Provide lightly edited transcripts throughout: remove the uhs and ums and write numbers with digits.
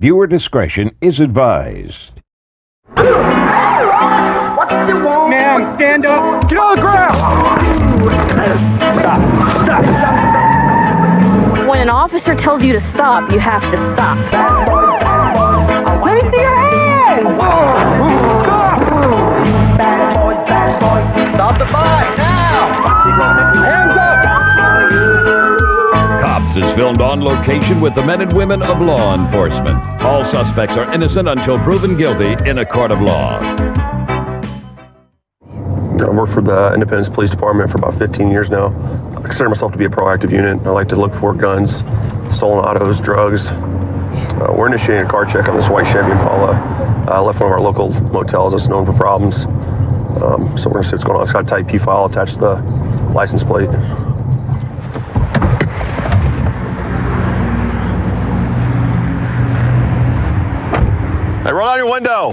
Viewer discretion is advised. What you want? Man, stand up. Get on the ground. Stop. When an officer tells you to stop, you have to stop. Let me see your hands. Stop. Bad boys. Stop the fight now. Hands up. Cops is filmed on location with the men and women of law enforcement. All suspects are innocent until proven guilty in a court of law. I work for the Independence Police Department for about 15 years now. I consider myself to be a proactive unit. I like to look for guns, stolen autos, drugs. We're initiating a car check on this white Chevy Impala. Left one of our local motels that's known for problems. So we're gonna see what's going on. It's got a type P file attached to the license plate. Hey, roll down your window.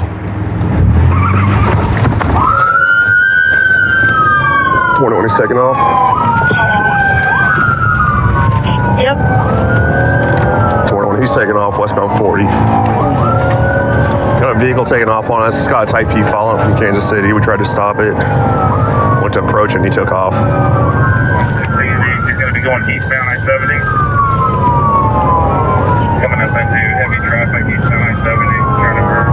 When he's taking off. Yep. 21, he's taking off westbound 40. Got a vehicle taking off on us. It's got a type P following from Kansas City. We tried to stop it. Went to approach it and he took off. He's going to be going eastbound I-70. Coming up into heavy traffic, eastbound I-70. Turn over.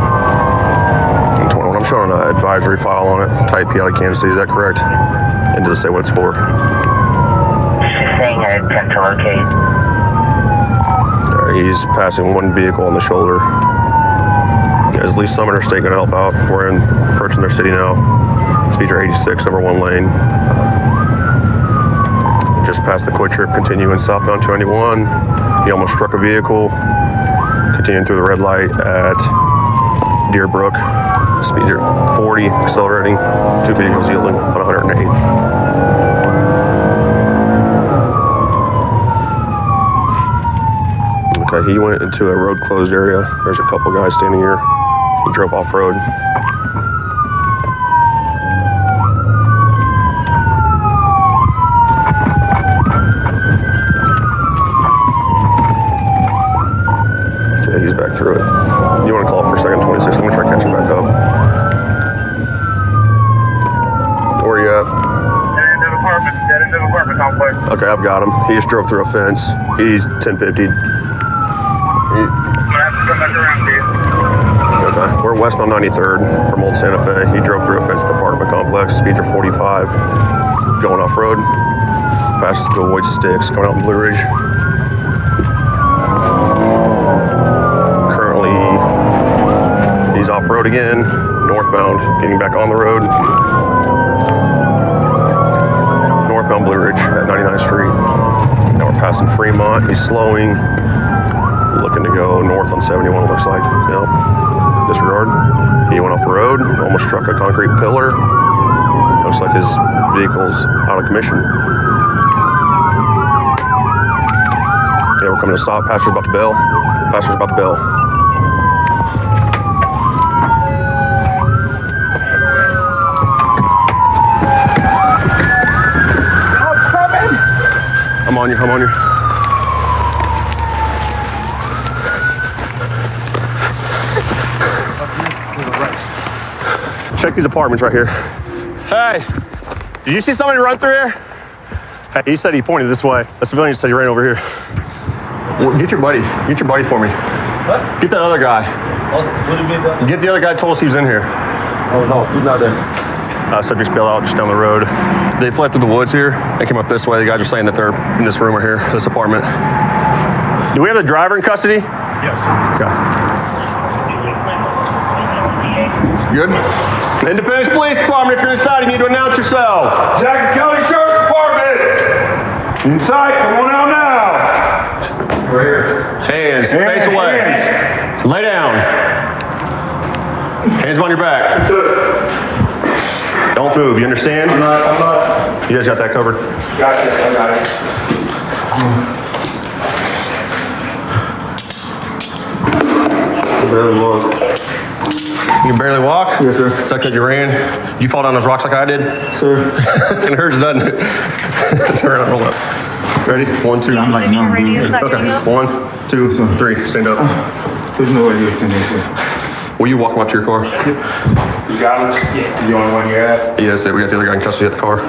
21, I'm showing an advisory file on it. Type P out of Kansas City, is that correct? And does it say what it's for? Saying I intend to locate. He's passing one vehicle on the shoulder. As Lee Summoner's taking to help out. We're approaching their city now. Speeds are 86 over one lane. Just past the Quick Trip, continuing southbound 291. He almost struck a vehicle. Continuing through the red light at Deerbrook. Speeds are 40, accelerating. Two vehicles yielding on 108th. Okay, he went into a road closed area. There's a couple guys standing here. He drove off road. Okay, he's back through it. You want to call it for second 26? I'm going to try catching back up. Where are you at? Dead end of apartment complex. Okay, I've got him. He just drove through a fence. He's 1050. You have to come back around, dude. Okay, we're westbound 93rd from Old Santa Fe. He drove through a fence at the apartment complex. Speeds are 45. Going off road. Passes to avoid sticks. Coming out in Blue Ridge. Currently, he's off road again. Northbound. Getting back on the road. Northbound Blue Ridge at 99th Street. Now we're passing Fremont. He's slowing. Looking to go north on 71, it looks like. Yep. Disregard. He went off the road. Almost struck a concrete pillar. Looks like his vehicle's out of commission. Yeah, we're coming to stop. Pastor's about to bail. Pastor's about to bail. I'm on you, I'm on you. Check these apartments right here. Hey, did you see somebody run through here? Hey, he said he pointed this way. The civilian said he ran over here. Well, get your buddy for me. What? Get that other guy. Oh, what do you mean that? Get the other guy, told us he was in here. Oh, no, he's not there. Subjects bailed out just down the road. They fled through the woods here. They came up this way. The guys are saying that they're in this room right here, this apartment. Do we have the driver in custody? Yes. Okay. Good? Independence Police Department, if you're inside, you need to announce yourself. Jackson County Sheriff's Department! Inside, come on out now! Right here. Hands, face away. Hands. Lay down. Hands on your back. Don't move, you understand? I'm not. You guys got that covered? Gotcha, I got it. Barely walk. You can barely walk? Yes, sir. Is that because you ran? Did you fall down those rocks like I did? Sir. It hurts, doesn't it? Turn around, roll up. Ready? 1, 2. I'm like, no, dude. Okay. 1, 2, 3. Stand up. There's no way you're standing here. Will you walk him out to your car? You got it? Yeah. You the only one you had? Yes, we got the other guy in custody at the car.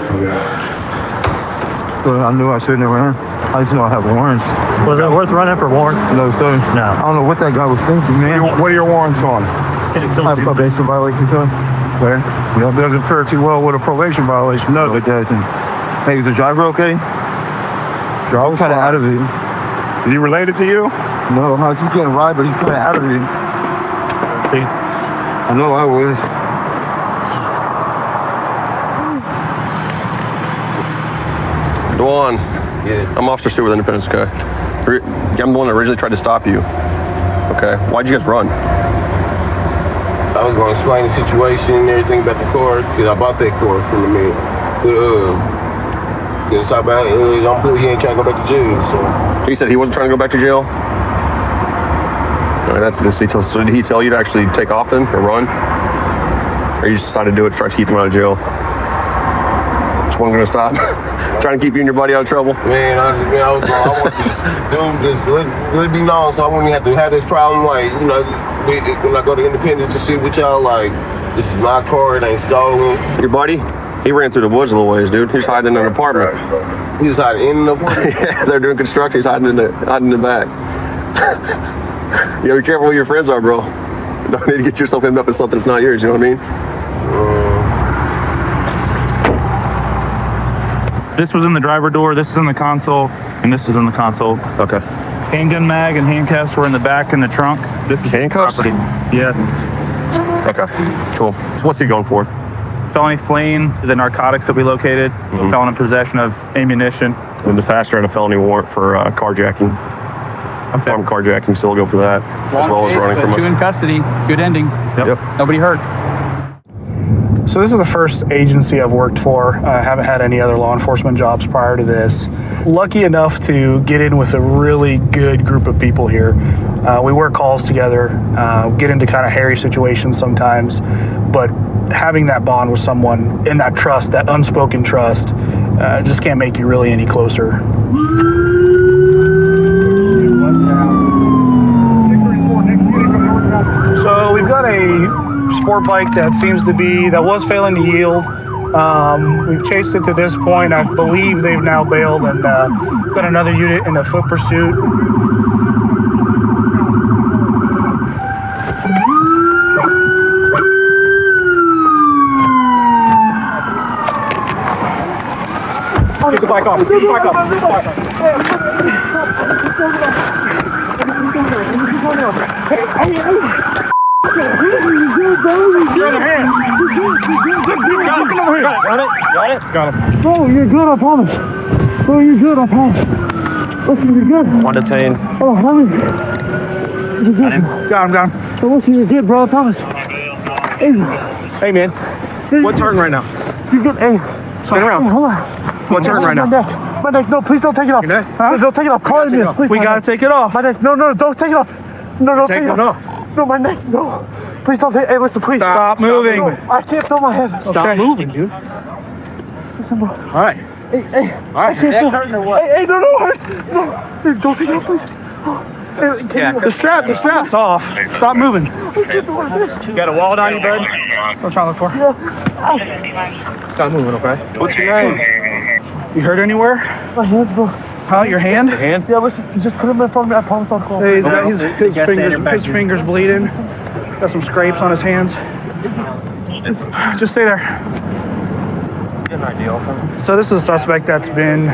Well, I knew I shouldn't have run. I just know I have warrants. Was it worth running for warrants? No, sir. No. I don't know what that guy was thinking, man. What are your warrants on? I have a probation violation, sir. Where? That doesn't fare too well with a probation violation. No, it doesn't. Hey, is the driver okay? I was kind of out of it. Is he related to you? No, I was just getting right, but he's kind of out of it. See? I know I was. Dwan. Yeah. I'm Officer Stewart with Independence, okay? I'm the one that originally tried to stop you. Okay? Why'd you guys run? I was going to explain the situation and everything about the car, because I bought that car from the man. But, stop out, he ain't trying to go back to jail, so. He said he wasn't trying to go back to jail? All right, that's this detail. So did he tell you to actually take off then, or run? Or you just decided to do it to try to keep him out of jail? Just wasn't gonna stop? Trying to keep you and your buddy out of trouble? Man, I want this dude, let it be known, so I wouldn't have to have this problem, like, you know, when I go to Independence to shit with y'all, like, this is my car, it ain't stolen. Your buddy? He ran through the woods a little ways, dude. He's hiding in an apartment. He was hiding in the apartment? Yeah, they're doing construction. He's hiding in the back. You gotta be careful who your friends are, bro. You don't need to get yourself hemmed up in something that's not yours, you know what I mean? This was in the driver door, this is in the console, and this is in the console. Okay. Handgun mag and handcuffs were in the back in the trunk. This is Handcuffs? property. Yeah. Okay, cool. So what's he going for? Felony fleeing the narcotics that we located. Felon in possession of ammunition. And this pastor had a felony warrant for carjacking. Okay. Armed carjacking, still go for that, as well as running from us. Two in custody. Good ending. Yep. Nobody hurt. So this is the first agency I've worked for. I haven't had any other law enforcement jobs prior to this. Lucky enough to get in with a really good group of people here. We work calls together, get into kind of hairy situations sometimes, but having that bond with someone and that trust, that unspoken trust, just can't make you really any closer. So we've got a sport bike that was failing to yield. We've chased it to this point. I believe they've now bailed and got another unit in a foot pursuit. Get the bike off. Get the bike off. Get the bike off. Got it. Bro, you're good, I promise. Bro, you're good, I promise. Listen, you're good. One detained. Oh, I promise. You're good. Got him. Bro, listen, you're good, bro, I promise. Hey. Hey, man. What's hurting right now? You're good. Hey. Spin around. Hey, hold on. What's hurting right now? My neck. No, please don't take it off. Your neck? Huh? Don't take it off. Call me this, please. We gotta take it off. My neck. No, don't take it off. No, don't take it it off. off. No, my neck. No. Please don't take it. Hey, listen, please. Stop moving. No, I can't feel my head. Stop moving, dude. Listen, bro. All right. Hey. All right. I can't feel. Hurting or what? Hey, no, it hurts. No. Hey, don't take it off, please. Yeah. The strap's off. Stop moving. You got a wallet on you, bud? What I'm trying to look for. Yeah. Stop moving, okay? What's your name? You hurt anywhere? My hands, bro. Huh? Your hand? Yeah, listen, just put him in front of me. I promise I'll call. Hey, he's got his fingers bleeding. Got some scrapes on his hands. Just stay there. So this is a suspect that's been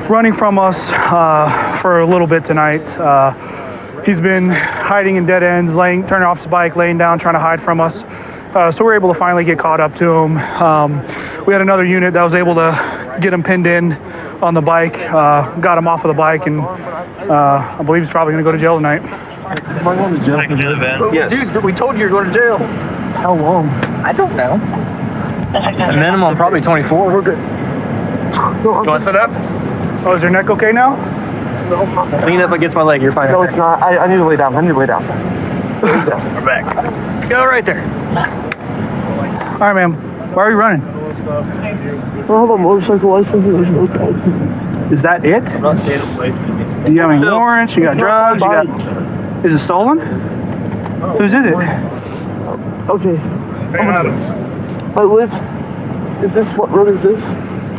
running from us for a little bit tonight. He's been hiding in dead ends, turning off his bike, laying down, trying to hide from us. So we were able to finally get caught up to him. We had another unit that was able to get him pinned in on the bike, got him off of the bike, and I believe he's probably going to go to jail tonight. Am I going to jail? Yes. Dude, we told you you're going to jail. How long? I don't know. A minimum, probably 24. We're good. You want to sit up? Oh, is your neck okay now? Lean up against my leg. You're fine. No, it's not. I need to lay down. We're back. Go right there. All right, ma'am. Why are you running? I don't have a motorcycle license and there's no tag. Is that it? I'm not seeing a plate. Do you have any warrants? You got drugs? You got... Is it stolen? Whose is it? Okay. I live. Is this what road is this?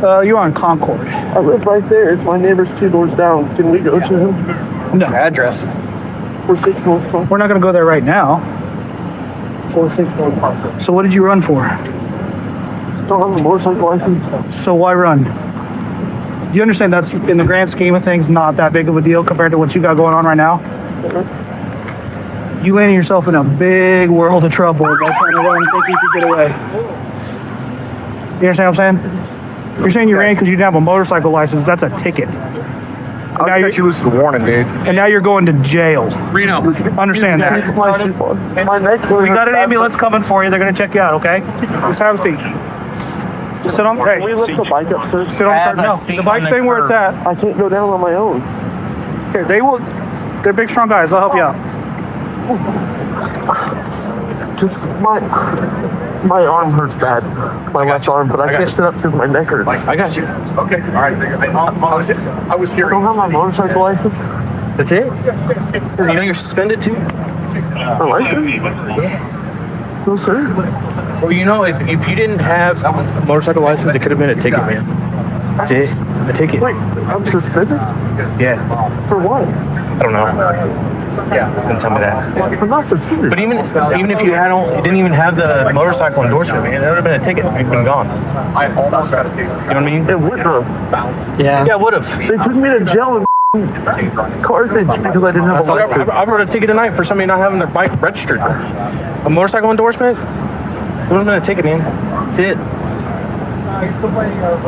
You're on Concord. I live right there. It's my neighbor's 2 doors down. Can we go to him? No. Address. 46 North Park. We're not going to go there right now. 46 North Park. So what did you run for? Don't have a motorcycle license. So why run? Do you understand that's, in the grand scheme of things, not that big of a deal compared to what you got going on right now? You landed yourself in a big world of trouble by trying to run and think you could get away. You understand what I'm saying? You're saying you ran because you didn't have a motorcycle license. That's a ticket. I'll let you lose the warning, dude. And now you're going to jail. Reno. Understand that. My neck. We got an ambulance coming for you. They're going to check you out, okay? Just have a seat. Just sit on. Hey, Can we lift the bike up, sir? sit on the curb. No, the bike's staying where it's at. I can't go down on my own. Okay, they will. They're big, strong guys. They'll help you out. Just my arm hurts bad. My left arm, but I can't sit up because my neck hurts. I got you. Okay. All right. I was I hearing. don't have my motorcycle license. That's it? You know you're suspended too? My license? No, sir. Well, you know, if you didn't have a motorcycle license, it could have been a ticket, man. That's it. A ticket. Wait, I'm suspended? Yeah. For what? I don't know. Yeah. Didn't tell me that. I'm not suspended. But even if you didn't even have the motorcycle endorsement, man, that would have been a ticket. You'd been gone. You know what I mean? It would have. Yeah, it would have. They took me to jail in Carthage because I didn't have a license. I wrote a ticket tonight for somebody not having their bike registered. A motorcycle endorsement? It would have been a ticket, man. That's it. He's complaining of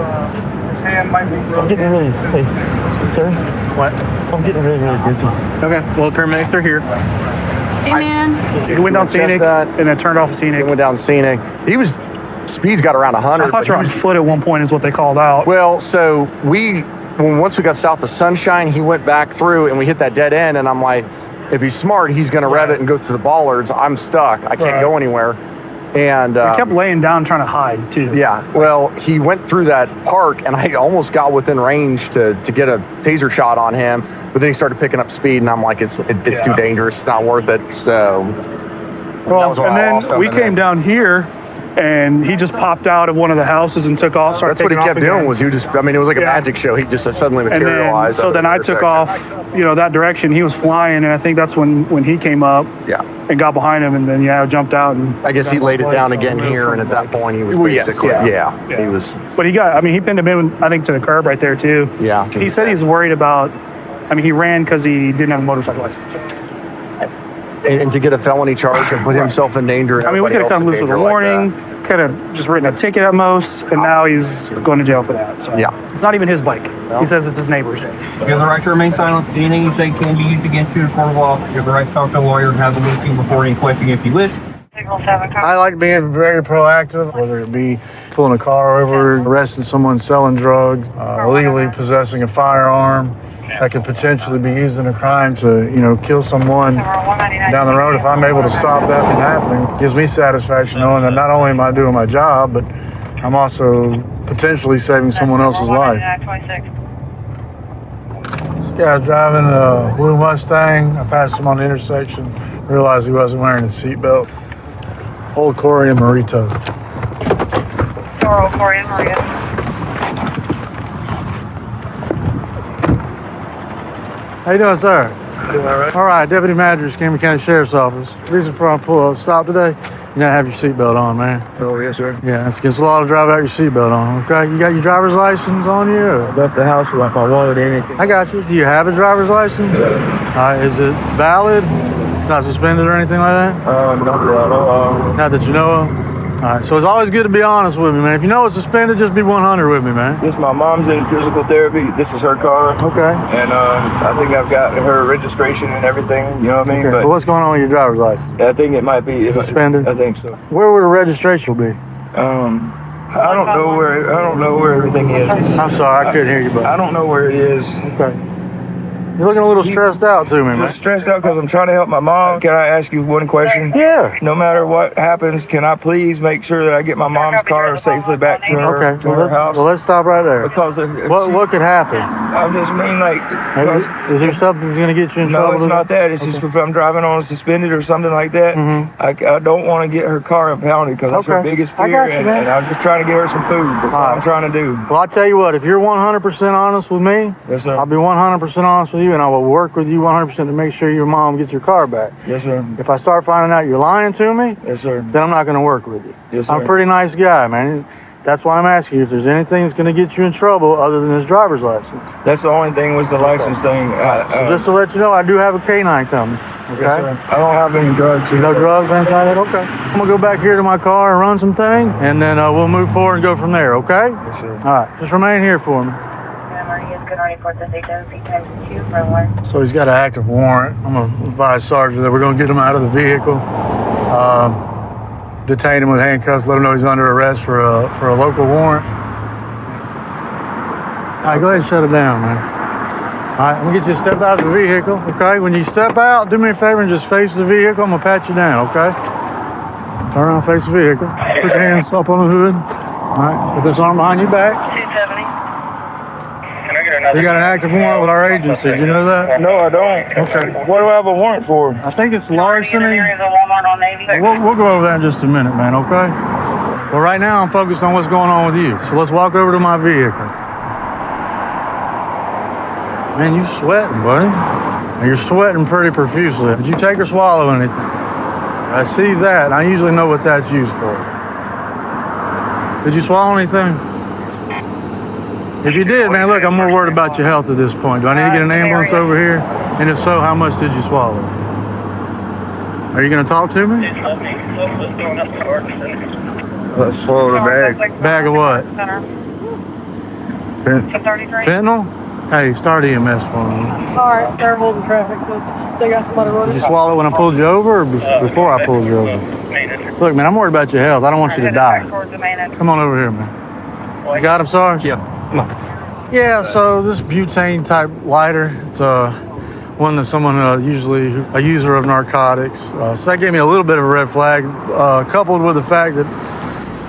his hand might be I'm broken. getting really, hey, sir, What? I'm getting really dizzy. Okay. Well, paramedics are here. Hey, man. He went down Scenic and then turned off Scenic. He went down Scenic. Speed's got around 100. I thought you were on foot at one point is what they called out. Well, so once we got south of Sunshine, he went back through and we hit that dead end, and I'm like, if he's smart, he's going to rev it and go to the bollards. I'm stuck. I can't go anywhere. And He kept laying down trying to hide too. yeah, well, he went through that park, and I almost got within range to get a taser shot on him, but then he started picking up speed, and I'm like, it's too dangerous. It's not worth it. So, Well, and then we came down here, and he just popped out of one of the houses and took off. That's what he kept doing. Was it was like a magic show. He just suddenly materialized. And then I took off, that direction. He was flying, and I think that's when he came up. Yeah. And got behind him, and then I jumped out, and I guess he laid it down again here, and at that point he was basically he was. But he pinned him in, I think, to the curb right there too. Yeah. He said he's worried about. He ran because he didn't have a motorcycle license. And to get a felony charge and put himself in danger. We could have come loose with a warning, could have just written a ticket at most, and now he's going to jail for that. So it's not even his bike. He says it's his neighbor's. You have the right to remain silent. Anything you say can be used against you in a court of law. You have the right to talk to a lawyer and have the meeting before any question if you wish. I like being very proactive, whether it be pulling a car over, arresting someone selling drugs, illegally possessing a firearm that could potentially be used in a crime to, kill someone down the road. If I'm able to stop that from happening, it gives me satisfaction knowing that not only am I doing my job, but I'm also potentially saving someone else's life. This guy's driving a blue Mustang. I passed him on the intersection, realized he wasn't wearing his seatbelt. Old Corey and Marito. Corey and Maria. How you doing, sir? Doing all right. All right, Deputy Madras, Cameron County Sheriff's Office. The reason for our stop today, you gotta have your seatbelt on, man. Oh, yes, sir. Yeah, it's against the law to drive without your seatbelt on, okay? You got your driver's license on you? Or? I left the house with my wallet and anything. I got you. Do you have a driver's license? Is it valid? It's not suspended or anything like that? Not that I know of. Not that you know of? All right, so it's always good to be honest with me, man. If you know it's suspended, just be 100 with me, man. This my mom's in physical therapy. This is her car. Okay. And I think I've got her registration and everything. You know what I mean? Okay. But so what's going on with your driver's license? I think it might be suspended. I think so. Where would the registration be? I don't know where everything is. I'm sorry, I couldn't hear you, buddy. I don't know where it is. Okay. You're looking a little stressed out to me, man. Just stressed out because I'm trying to help my mom. Can I ask you one question? Yeah. No matter what happens, can I please make sure that I get my mom's car safely back to her, Okay. to her house? Well, let's stop right there. Because if What could happen? I just mean like, Is there something that's going to get you in no, trouble? it's not that. It's just if I'm driving on suspended or something like that, I don't want to get her car impounded because that's her biggest fear. I got you, man. And I was just trying to give her some food. That's all I'm trying to do. Well, I'll tell you what, if you're 100% honest with me, Yes, sir. I'll be 100% honest with you, and I will work with you 100% to make sure your mom gets your car back. Yes, sir. If I start finding out you're lying to me, Yes, sir. then I'm not going to work with you. Yes, sir. I'm a pretty nice guy, man. That's why I'm asking you if there's anything that's going to get you in trouble other than this driver's license. That's the only thing was the license thing. So just to let you know, I do have a canine coming. Okay? Yes, sir. I don't have any drugs. No drugs or anything like that? Okay. I'm going to go back here to my car and run some things, and then we'll move forward and go from there, okay? Yes, sir. All right. Just remain here for me. So he's got an active warrant. I'm going to advise Sergeant that we're going to get him out of the vehicle, detain him with handcuffs, let him know he's under arrest for a local warrant. All right, go ahead and shut it down, man. All right, I'm going to get you to step out of the vehicle, okay? When you step out, do me a favor and just face the vehicle. I'm going to pat you down, okay? Turn around, face the vehicle. Put your hands up on the hood. All right, put this arm behind your back. 270. You got an active warrant with our agency. Did you know that? No, I don't. Okay. What do I have a warrant for? I think it's larceny. Walmart on Navy. We'll go over that in just a minute, man, okay? Well, right now I'm focused on what's going on with you. So let's walk over to my vehicle. Man, you sweating, buddy. And you're sweating pretty profusely. Did you take or swallow anything? I see that. I usually know what that's used for. Did you swallow anything? If you did, man, look, I'm more worried about your health at this point. Do I need to get an ambulance over here? And if so, how much did you swallow? Are you going to talk to me? Let's swallow the bag. Bag of what? Fentanyl? Hey, start EMS for me. Alright, they're holding traffic because they got somebody running. Did you swallow it when I pulled you over or before I pulled you over? Look, man, I'm worried about your health. I don't want you to die. Come on over here, man. You got him, Sarge? Yeah. Come on. Yeah, so this butane type lighter, it's one that someone usually a user of narcotics. So that gave me a little bit of a red flag, coupled with the fact that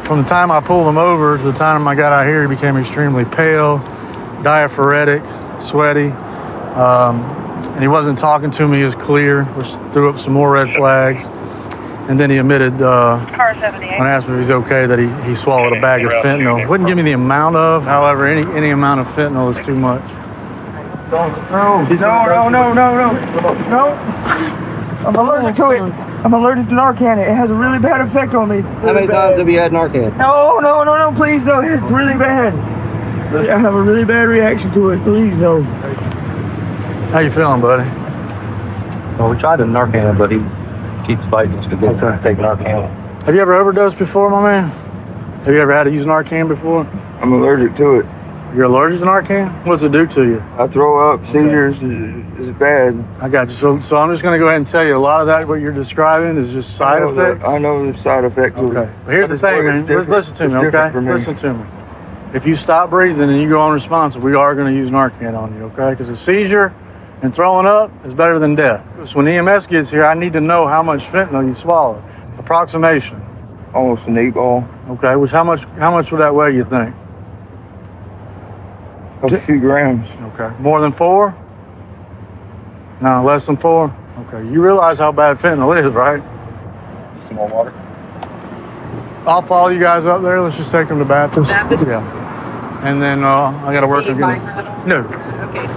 from the time I pulled him over to the time I got out here, he became extremely pale, diaphoretic, sweaty, and he wasn't talking to me as clear, which threw up some more red flags. And then he admitted, when I asked him if he's okay, that he swallowed a bag of fentanyl. Wouldn't give me the amount of, however, any amount of fentanyl is too much. No. I'm allergic to it. I'm allergic to Narcan. It has a really bad effect on me. How many times have you had Narcan? No, please no. It's really bad. I have a really bad reaction to it. Please no. How you feeling, buddy? Well, we tried the Narcan, but he keeps fighting us to get take Narcan. Have you ever overdosed before, my man? Have you ever had to use Narcan before? I'm allergic to it. You're allergic to Narcan? What's it do to you? I throw up, seizures. It's bad. I got you. So I'm just going to go ahead and tell you, a lot of that, what you're describing, is just side effects. I know the side effects. Okay. But here's the thing, man. Listen to me, okay? Listen to me. If you stop breathing and you go unresponsive, we are going to use Narcan on you, okay? Because a seizure and throwing up is better than death. So when EMS gets here, I need to know how much fentanyl you swallowed. Approximation. Almost an 8-ball. Okay. Which how much would that weigh, you think? A few grams. Okay. More than 4? No, less than 4? Okay. You realize how bad fentanyl is, right? Some more water. I'll follow you guys up there. Let's just take them to Baptist. Baptist? Yeah. And then I got to work again. No. Okay, so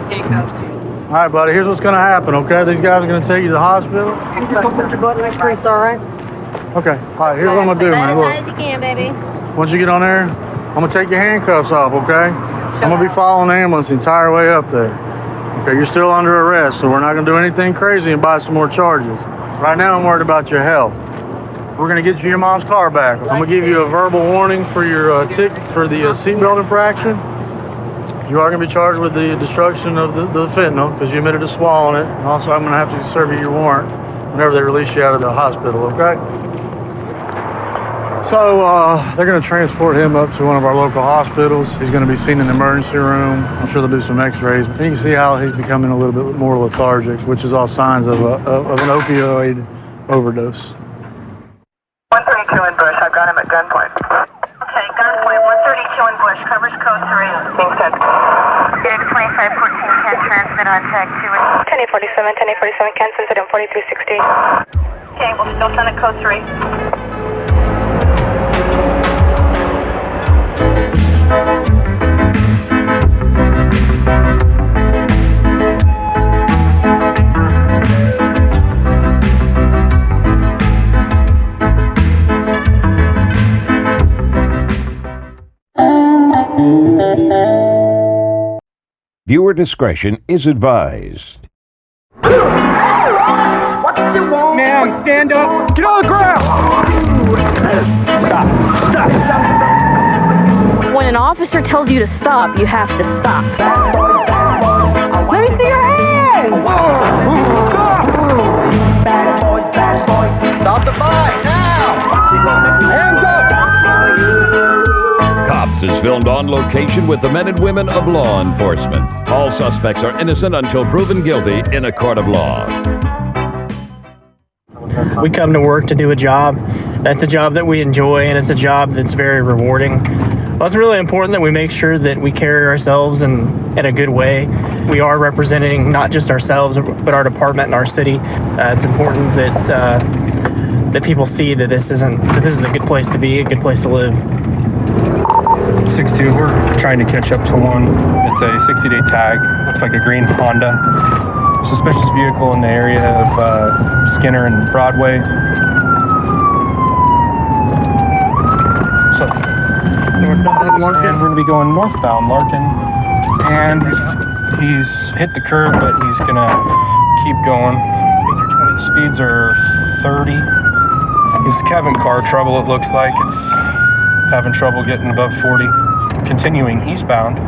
handcuffs. All right, buddy. Here's what's going to happen, okay? These guys are going to take you to the hospital. Put your butt next to me, alright? Okay. All right, here's what I'm going to do, man. Look. As high as you can, baby. Once you get on there, I'm going to take your handcuffs off, okay? I'm going to be following the ambulance the entire way up there. Okay, you're still under arrest, so we're not going to do anything crazy and buy some more charges. Right now, I'm worried about your health. We're going to get you your mom's car back. I'm going to give you a verbal warning for your ticket for the seatbelt infraction. You are going to be charged with the destruction of the fentanyl because you admitted to swallowing it. And also, I'm going to have to serve you your warrant whenever they release you out of the hospital, okay? So they're going to transport him up to one of our local hospitals. He's going to be seen in the emergency room. I'm sure they'll do some x-rays. You can see how he's becoming a little bit more lethargic, which is all signs of an opioid overdose. 132 in Bush. I've got him at gunpoint. Okay, gunpoint. 132 in Bush. Covers code 3. Being sent. Unit 2514 can transmit on tag 2. 1047, 1047 can send it in 4360. Okay, we'll still send it code 3. Viewer discretion is advised. What you want? Man, stand up. Get on the ground. Stop. When an officer tells you to stop, you have to stop. Let me see your hands! Stop. Bad boys. Stop the fight now! Hands up. Cops is filmed on location with the men and women of law enforcement. All suspects are innocent until proven guilty in a court of law. We come to work to do a job. That's a job that we enjoy, and it's a job that's very rewarding. Well, it's really important that we make sure that we carry ourselves in a good way. We are representing not just ourselves, but our department and our city. It's important that people see that this is a good place to be, a good place to live. 6-2, we're trying to catch up to one. It's a 60-day tag. Looks like a green Honda. Suspicious vehicle in the area of Skinner and Broadway. So, and we're going to be going northbound Larkin. And he's hit the curb, but he's going to keep going. Speeds are 30. He's having car trouble, it looks like. It's having trouble getting above 40. Continuing eastbound,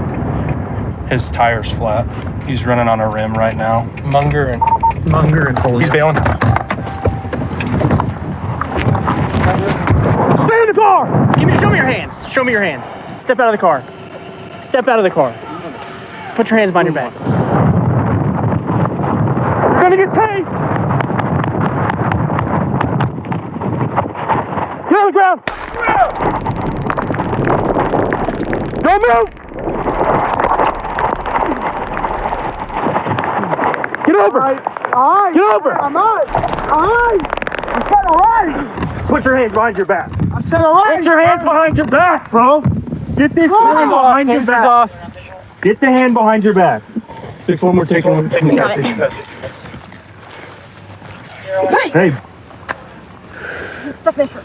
his tire's flat. He's running on a rim right now. Munger and Polio. He's bailing. Stay in the car. Show me your hands. Show me your hands. Step out of the car. Step out of the car. Put your hands behind your back. You're gonna get tased. Get on the ground. Don't move. Get over. All right. Get over. I'm all right. I said all right. Put your hands behind your back. I said all right. Put your hands behind your back, bro. Get this hand behind your back. Off. Get the hand behind your back. 6-1, we're taking one. Hey. Sufficient.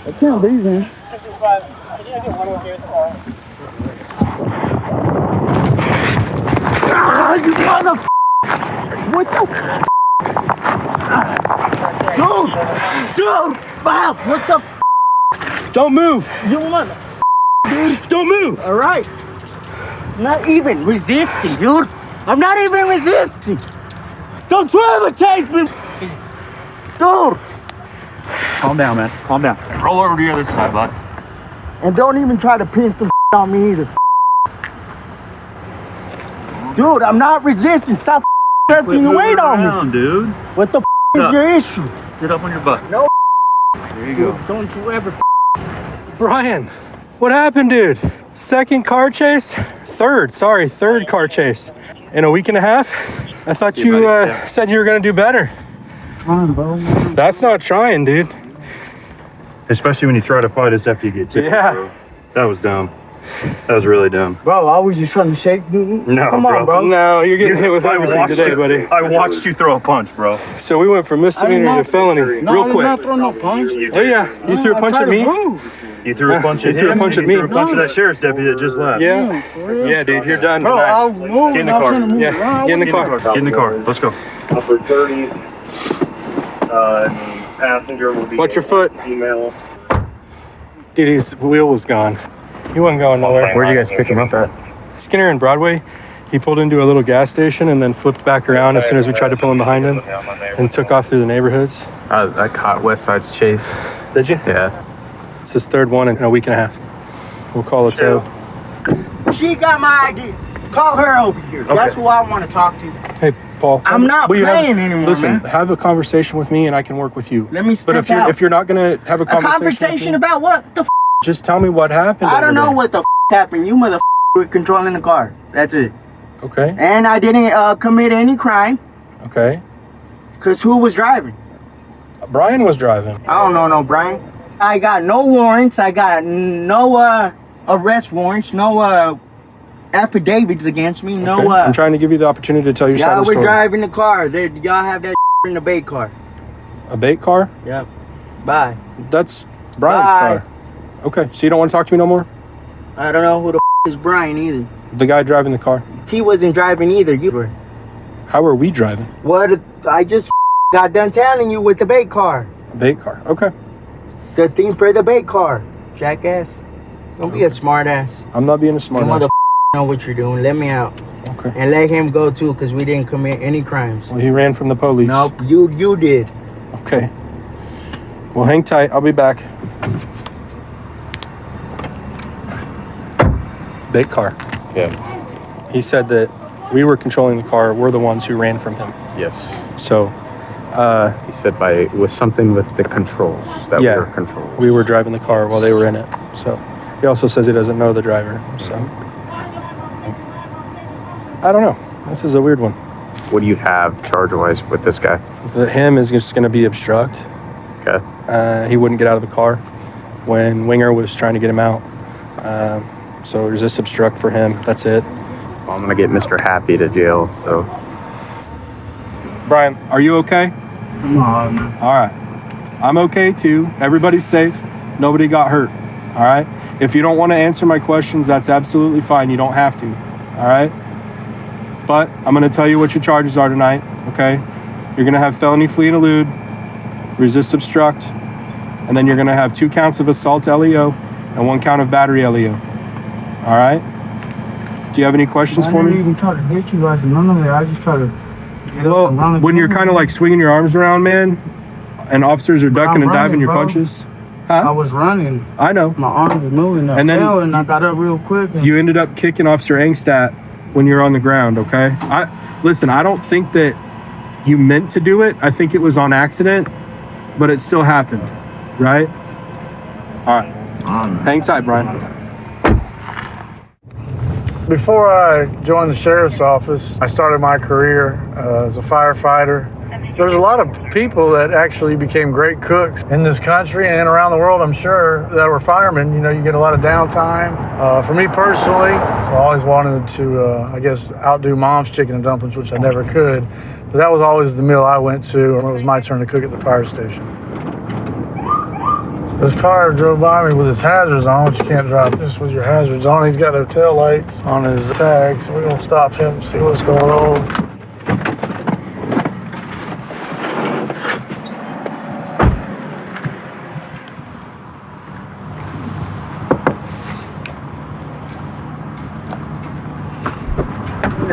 I can't be, man. You mother. What the? Dude, Bob, what the? Don't move. You mother. Dude, don't move. All right. Not even resisting, dude. I'm not even resisting. Don't try to chase me, dude. Calm down, man. Calm down. Roll over to the other side, bud. And don't even try to pin some on me either. Dude, I'm not resisting. Stop pressing your weight on me. Dude. What the is your issue? Sit up on your butt. No. There you go. Don't you ever. Brian, what happened, dude? Second car chase? Third car chase. In a week and a half? I thought you said you were gonna do better. Come on, bro. That's not trying, dude. Especially when you try to fight us after you get tipped. Yeah. Bro. That was dumb. That was really dumb. Bro, I was just trying to shake you. No, come on, bro. No, you're getting hit with everything today, buddy. I watched you throw a punch, bro. So we went from misdemeanor to felony real quick. I did not throw no punch. Oh yeah, you threw a punch at me? You threw a punch at him? You threw a punch at me. You threw a punch at that sheriff's deputy that just left. Yeah. Yeah, dude, you're done Bro, tonight. I'll move. Get in the car. Yeah, get in the car. Get in the car. Let's go. Upper 30. Passenger will be. Watch your foot. Email. Dude, his wheel was gone. He wasn't going nowhere. Where'd you guys pick him up at? Skinner and Broadway. He pulled into a little gas station and then flipped back around as soon as we tried to pull him behind him and took off through the neighborhoods. I caught West Side's chase. Did you? Yeah. It's his third one in a week and a half. We'll call a tow. She got my ID. Call her over here. Okay. That's who I want to talk to. Hey, Paul. I'm not playing anymore, listen, man. have a conversation with me and I can work with you. Let me step But out. if you're not going to have a conversation with conversation me, about what? The just tell me what happened. I don't know over what the happened. You mother were controlling the car. That's it. there. Okay. And I didn't commit any crime. Okay. Because who was driving? Brian was driving. I don't know no Brian. I got no warrants. I got no arrest warrants. No affidavits against me. No. Okay. I'm trying to give you the opportunity to tell your side Y'all of the were story. driving the car. Y'all have that in the bait car. A bait car? Yep. Bye. That's Brian's Bye. car. Okay, so you don't want to talk to me no more? I don't know who the is Brian either. The guy driving the car. He wasn't driving either. You were. How are we driving? What? I just got done telling you with the bait car. Bait car. Okay. The thing for the bait car. Jackass. Don't be a smart ass. I'm not being a smart You ass. mother know what you're doing. Let me out. Okay. And let him go too, because we didn't commit any crimes. Well, he ran from the police. Nope, you did. Okay. Well, hang tight. I'll be back. Bait car. Yeah. He said that we were controlling the car. We're the ones who ran from him. Yes. So, he said it was something with the controls that yeah, were controlled. we were driving the car while they were in it. So, he also says he doesn't know the driver. So, I don't know. This is a weird one. What do you have charge-wise with this guy? Him is just going to be obstruct. Okay. He wouldn't get out of the car when Winger was trying to get him out. So resist obstruct for him. That's it. Well, I'm gonna get Mr. Happy to jail. So. Brian, are you okay? Come on, man. All right. I'm okay too. Everybody's safe. Nobody got hurt. All right. If you don't want to answer my questions, that's absolutely fine. You don't have to. All right. But I'm going to tell you what your charges are tonight. Okay. You're going to have felony flee and elude, resist obstruct, and then you're going to have 2 counts of assault LEO and 1 count of battery LEO. All right. Do you have any questions for me? I didn't even try to hit you guys. None of it. I just try to get up and run. When you're kind of like swinging your arms around, man, and officers are ducking and diving your punches. Huh? I was running. I know. My arms were moving. I fell and I got up real quick. And You ended up kicking Officer Engstadt when you're on the ground, okay? Listen, I don't think that you meant to do it. I think it was on accident, but it still happened, right? All right. Hang tight, Brian. Before I joined the sheriff's office, I started my career as a firefighter. There's a lot of people that actually became great cooks in this country and around the world, I'm sure, that were firemen. You know, you get a lot of downtime. For me personally, I always wanted to, I guess, outdo Mom's chicken and dumplings, which I never could. But that was always the meal I went to when it was my turn to cook at the fire station. This car drove by me with his hazards on, which you can't drive this with your hazards on. He's got no tail lights on his tag, so we're gonna stop him and see what's going on.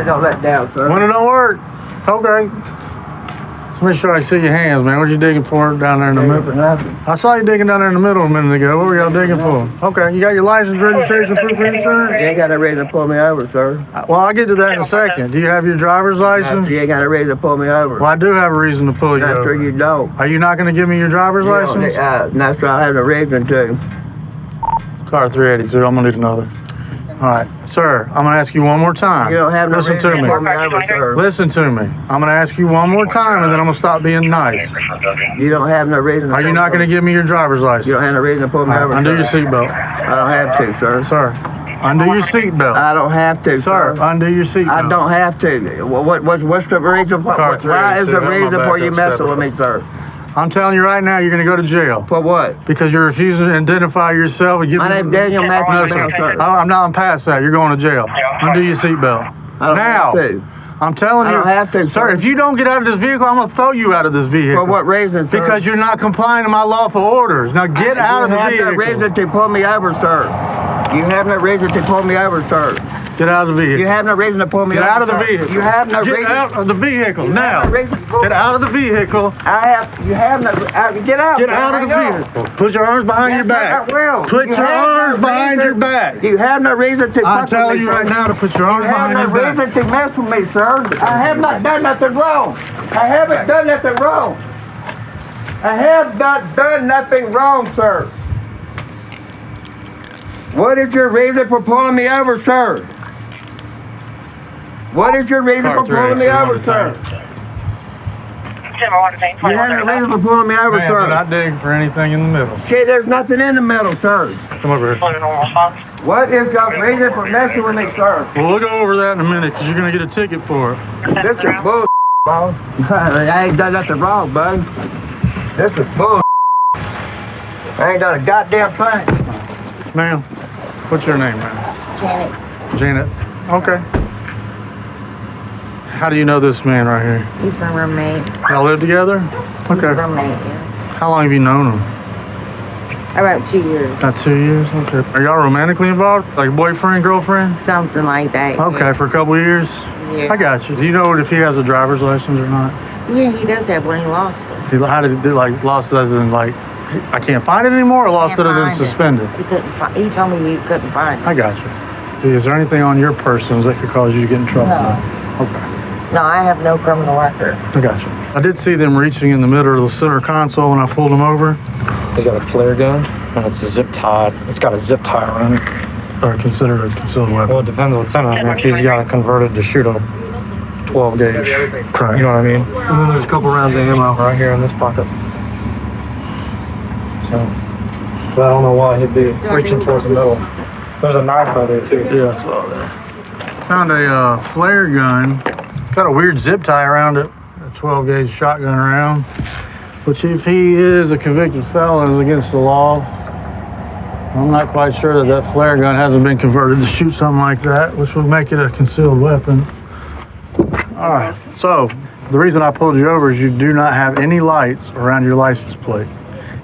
Don't let down, sir. When it don't work, okay. Let's make sure I see your hands, man. What you digging for down there in the middle? I saw you digging down there in the middle a minute ago. What were y'all digging for? Okay, you got your license, registration, proof of insurance? You ain't got a reason to pull me over, sir. Well, I'll get to that in a second. Do you have your driver's license? You ain't got a reason to pull me over. Well, I do have a reason to pull you Not over. sure you don't. Are you not going to give me your driver's license? Not sure I have a reason to. Car 382, I'm going to need another. All right, sir, I'm going to ask you one more time. You don't have no Listen reason to to me. pull me over, sir. Listen to me. I'm going to ask you one more time, and then I'm going to stop being nice. You don't have no reason. Are you not going to give me your driver's license? You don't have no reason to pull me over. Undo your sir. seatbelt. I don't have to, sir. Sir, undo your seatbelt. I don't have to, Sir, undo your seatbelt. I don't have to. What's the reason for? Car Why is 382, the have my reason for you backup messing with me, sir? I'm telling you right now, you're going to go to jail. For what? Because you're refusing to identify yourself. And give My me... name's Daniel Matthews. No, sir. Sir. I'm past that. You're going to jail. Undo your seatbelt. I don't now. have to. I'm telling you. I don't have to, sir. If you don't get out of this vehicle, I'm going to throw you out of this vehicle. For what reason, sir? Because you're not complying to my lawful orders. Now get out of the vehicle. You have no reason to pull me over, sir. You have no reason to pull me over, sir. Get out of the vehicle. You have no reason to pull me Get over. out of the sir. vehicle. You have no reason. Get out of the vehicle You now. have no reason to pull Get me out of the vehicle. You have no. Get out. Get out of the Hang on. vehicle. Put your arms behind your back. Put your arms behind your back. You have no reason to. I'm telling you right now to put your arms behind your You have no back. reason to mess with me, sir. I have not done nothing wrong. I haven't done nothing wrong. I have not done nothing wrong, sir. What is your reason for pulling me over, sir? What is your reason for pulling me over, sir? You have no reason for pulling me over, Man, sir. we're not digging for anything in the middle. Okay, there's nothing in the middle, sir. Come over here. What is your reason for messing with me, sir? Well, we'll go over that in a minute because you're going to get a ticket for it. This is bull, boss. I ain't done nothing wrong, bud. This is bull. I ain't done a goddamn thing. Ma'am, what's your name, ma'am? Janet. Janet. Okay. How do you know this man right here? He's my roommate. Y'all live together? He's Okay. my roommate, yeah. How long have you known him? About 2 years. About 2 years? Okay. Are y'all romantically involved? Like boyfriend, girlfriend? Something like that. Okay, yeah. for a couple of years? Yeah. I got you. Do you know if he has a driver's license or not? Yeah, he does have one. He lost it. How did he do, like, lost it as in, like, I can't find it anymore, or lost it Can't as in find it. suspended? He couldn't find. He told me he couldn't find it. I got you. See, is there anything on your persons that could cause you to get in trouble? No. Okay. No, I have no criminal record. I got you. I did see them reaching in the middle of the center console when I pulled them over. They got a flare gun, and it's a zip tied. It's got a zip tie around it. Or considered a concealed weapon. Well, it depends what's in it. I mean, if he's got it converted to shoot a 12 gauge. Right. You know what I mean? And then there's a couple rounds of ammo right here in this pocket. So, but I don't know why he'd be reaching towards the middle. There's a knife right there too. Yeah, I saw that. Found a flare gun. It's got a weird zip tie around it. A 12 gauge shotgun round. Which if he is a convicted felon is against the law. I'm not quite sure that that flare gun hasn't been converted to shoot something like that, which would make it a concealed weapon. All right, so the reason I pulled you over is you do not have any lights around your license plate.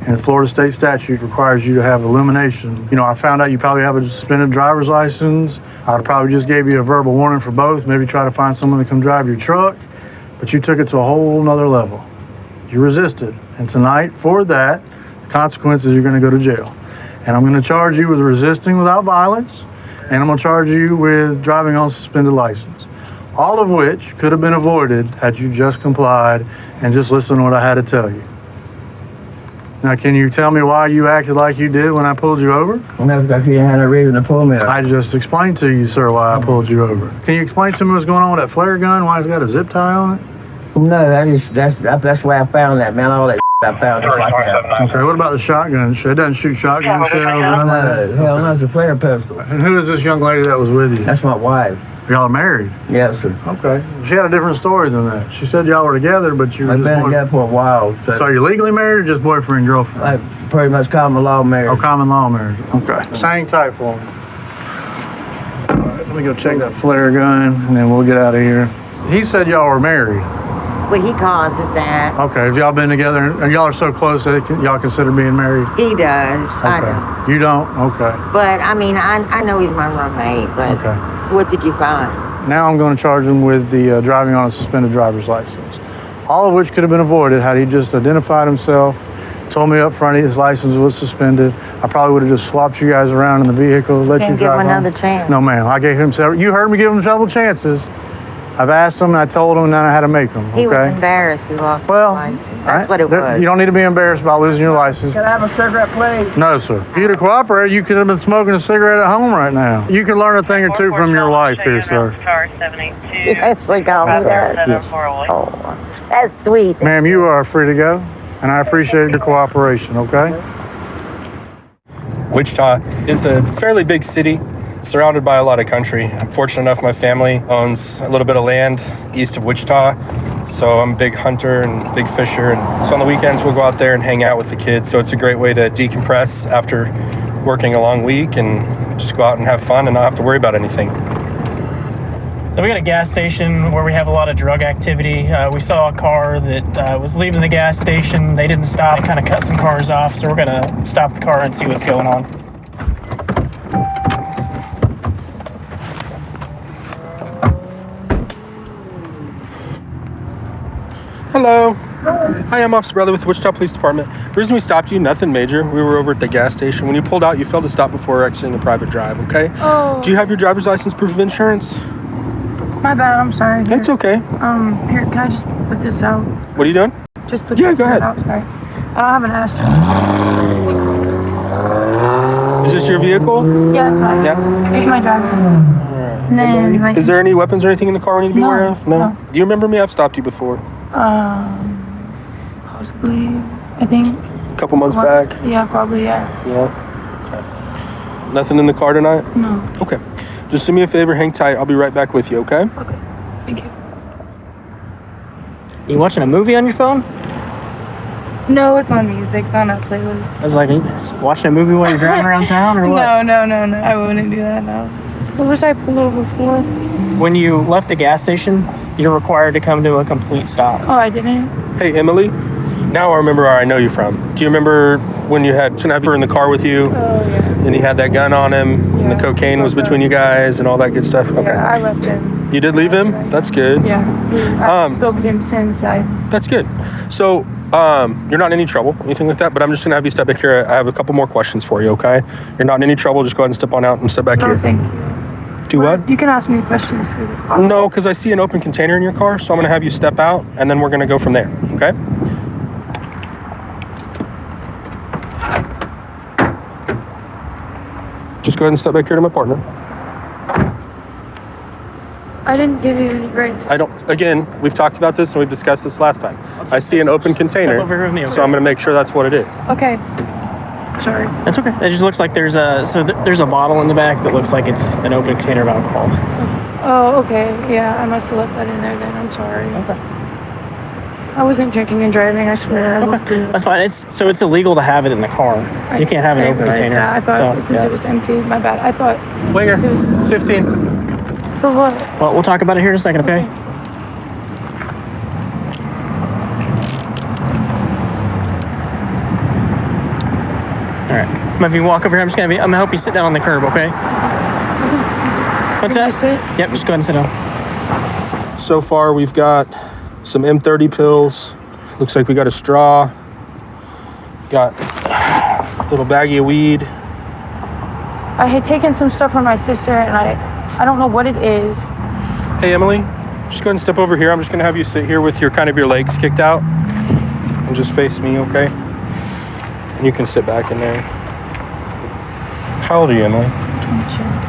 And Florida state statute requires you to have illumination. You know, I found out you probably have a suspended driver's license. I'd probably just gave you a verbal warning for both, maybe try to find someone to come drive your truck, but you took it to a whole nother level. You resisted, and tonight for that, the consequence is you're gonna go to jail. And I'm gonna charge you with resisting without violence, and I'm gonna charge you with driving on suspended license. All of which could have been avoided had you just complied and just listened to what I had to tell you. Now, can you tell me why you acted like you did when I pulled you over? Well, because you had no reason to pull me over. I just explained to you, sir, why I pulled you over. Can you explain to me what's going on with that flare gun? Why it's got a zip tie on it? No, that's where I found that, man. All that I found just like that. Okay, what about the shotgun? It doesn't shoot shotgun shells or nothing like that? No, hell no, it's a flare pistol. And who is this young lady that was with you? That's my wife. Y'all are married? Yes, sir. Okay. She had a different story than that. She said y'all were together, but you were I've just been together for a while. So you're legally married or just boyfriend and girlfriend? I pretty much common law marriage. Oh, common law marriage. Okay. Hang tight for me. All right, let me go check that flare gun, and then we'll get out of here. He said y'all were married. Well, he calls it that. Okay. Have y'all been together? And y'all are so close that y'all consider being married? He does. Okay. I don't. You don't? Okay. But, I mean, I know he's my roommate, but Okay. what did you find? Now I'm going to charge him with the driving on a suspended driver's license. All of which could have been avoided had he just identified himself, told me up front his license was suspended. I probably would have just swapped you guys around in the vehicle, let Can't you give drive him home. another chance. No, ma'am. I gave him several. You heard me give him several chances. I've asked him, and I told him, and then I had to make him. He was Okay. embarrassed he lost his Well, license. That's what it was. You don't need to be embarrassed about losing your license. Can I have a cigarette, please? No, sir. If you'd have cooperated, you could have been smoking a cigarette at home right now. You can learn a thing or two from your wife here, sir. He actually called me that. Yes. Oh, that's sweet. Ma'am, you are free to go, and I appreciate your cooperation, okay? Wichita is a fairly big city, surrounded by a lot of country. I'm fortunate enough my family owns a little bit of land east of Wichita, so I'm a big hunter and big fisher, and so on the weekends we'll go out there and hang out with the kids, so it's a great way to decompress after working a long week and just go out and have fun and not have to worry about anything. So we got a gas station where we have a lot of drug activity. We saw a car that was leaving the gas station. They didn't stop, kind of cut some cars off, so we're gonna stop the car and see what's going on. Hello. Hi, I'm Officer Bradley with the Wichita Police Department. The reason we stopped you, nothing major. We were over at the gas station. When you pulled out, you failed to stop before exiting a private drive, okay? Oh. Do you have your driver's license, proof of insurance? My bad, I'm sorry. It's okay. Here, can I just put this out? What are you doing? Just put Yeah, this go ahead. out, sorry. I don't have an ashtray. Is this your vehicle? Yeah, it's mine. Yeah. Here's my driver's license. And then my... Is there any weapons or anything in the car we need to be No, aware of? no. Do you remember me? I've stopped you before. Possibly, I think. A couple months back? Yeah, probably, yeah. Yeah. Okay. Nothing in the car tonight? No. Okay. Just do me a favor, hang tight. I'll be right back with you, okay? Okay. Thank you. You watching a movie on your phone? No, it's on music. It's on a playlist. I was like, watching a movie while you're driving around town or what? No. I wouldn't do that, no. What was I pulled over for? When you left the gas station, you're required to come to a complete stop. Oh, I didn't? Hey, Emily. Now I remember where I know you from. Do you remember when you had her in the car with you? Oh, yeah. And he had that gun on him, and the cocaine was between you guys, and all that good stuff? Okay. Yeah, I left him. You did leave him? That's good. Yeah. I spoke to him since That's good. So, you're not in any trouble, anything like that, but I'm just gonna have you step back here. I have a couple more questions for you, okay? You're not in any trouble, just go ahead and step on out and step back here. Thank you. Do what? You can ask me questions through the car. No, because I see an open container in your car, so I'm gonna have you step out, and then we're gonna go from there, okay? Just go ahead and step back here to my partner. I didn't give you any breaks. Again, we've talked about this and we've discussed this last time. I see an open container, over here with me, so I'm gonna make sure that's what it is. Okay. Sorry. That's okay. It just looks like there's a there's a bottle in the back that looks like it's an open container of alcohol. Oh, okay. Yeah, I must have left that in there then. I'm sorry. Okay. I wasn't drinking and driving, I swear. Okay. That's fine. It's illegal to have it in the car. You can't have an open container. I thought so, since it was empty, my bad. I thought. Wait here. 15. For what? Well, we'll talk about it here in a second, okay? All right. If you walk over here, I'm gonna help you sit down on the curb, okay? What's that? Yep, just go ahead and sit down. So far, we've got some M30 pills. Looks like we got a straw. Got a little baggie of weed. I had taken some stuff from my sister, and I don't know what it is. Hey, Emily, just go ahead and step over here. I'm just gonna have you sit here with your legs kicked out and just face me, okay? And you can sit back in there. How old are you, Emily?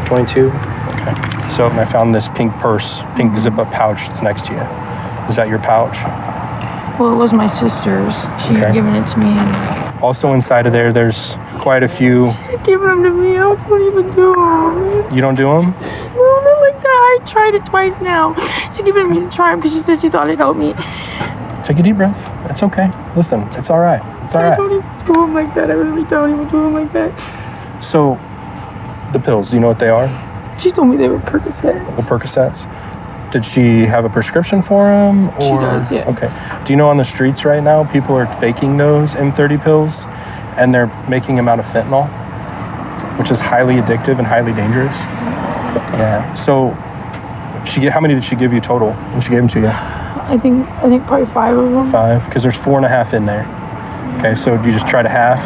22. 22? Okay. So I found this pink purse, pink zip-up pouch that's next to you. Is that your pouch? Well, it was my sister's. She had given it to me. Also inside of there, there's quite a few. Giving them to me, I don't even do them. You don't do them? No, not like that. I tried it twice now. She giving me to try them because she said she thought it'd help me. Take a deep breath. It's okay. Listen, it's all right. It's all I right. don't even do them like that. I really don't even do them like that. So, the pills, do you know what they are? She told me they were Percocets. The Percocets. Did she have a prescription for them? Or? She does, yeah. Okay. Do you know on the streets right now, people are faking those M30 pills, and they're making them out of fentanyl, which is highly addictive and highly dangerous. Yeah. So, how many did she give you total when she gave them to you? I think probably 5 of them. 5, because there's 4.5 in there. Okay, so you just tried a half.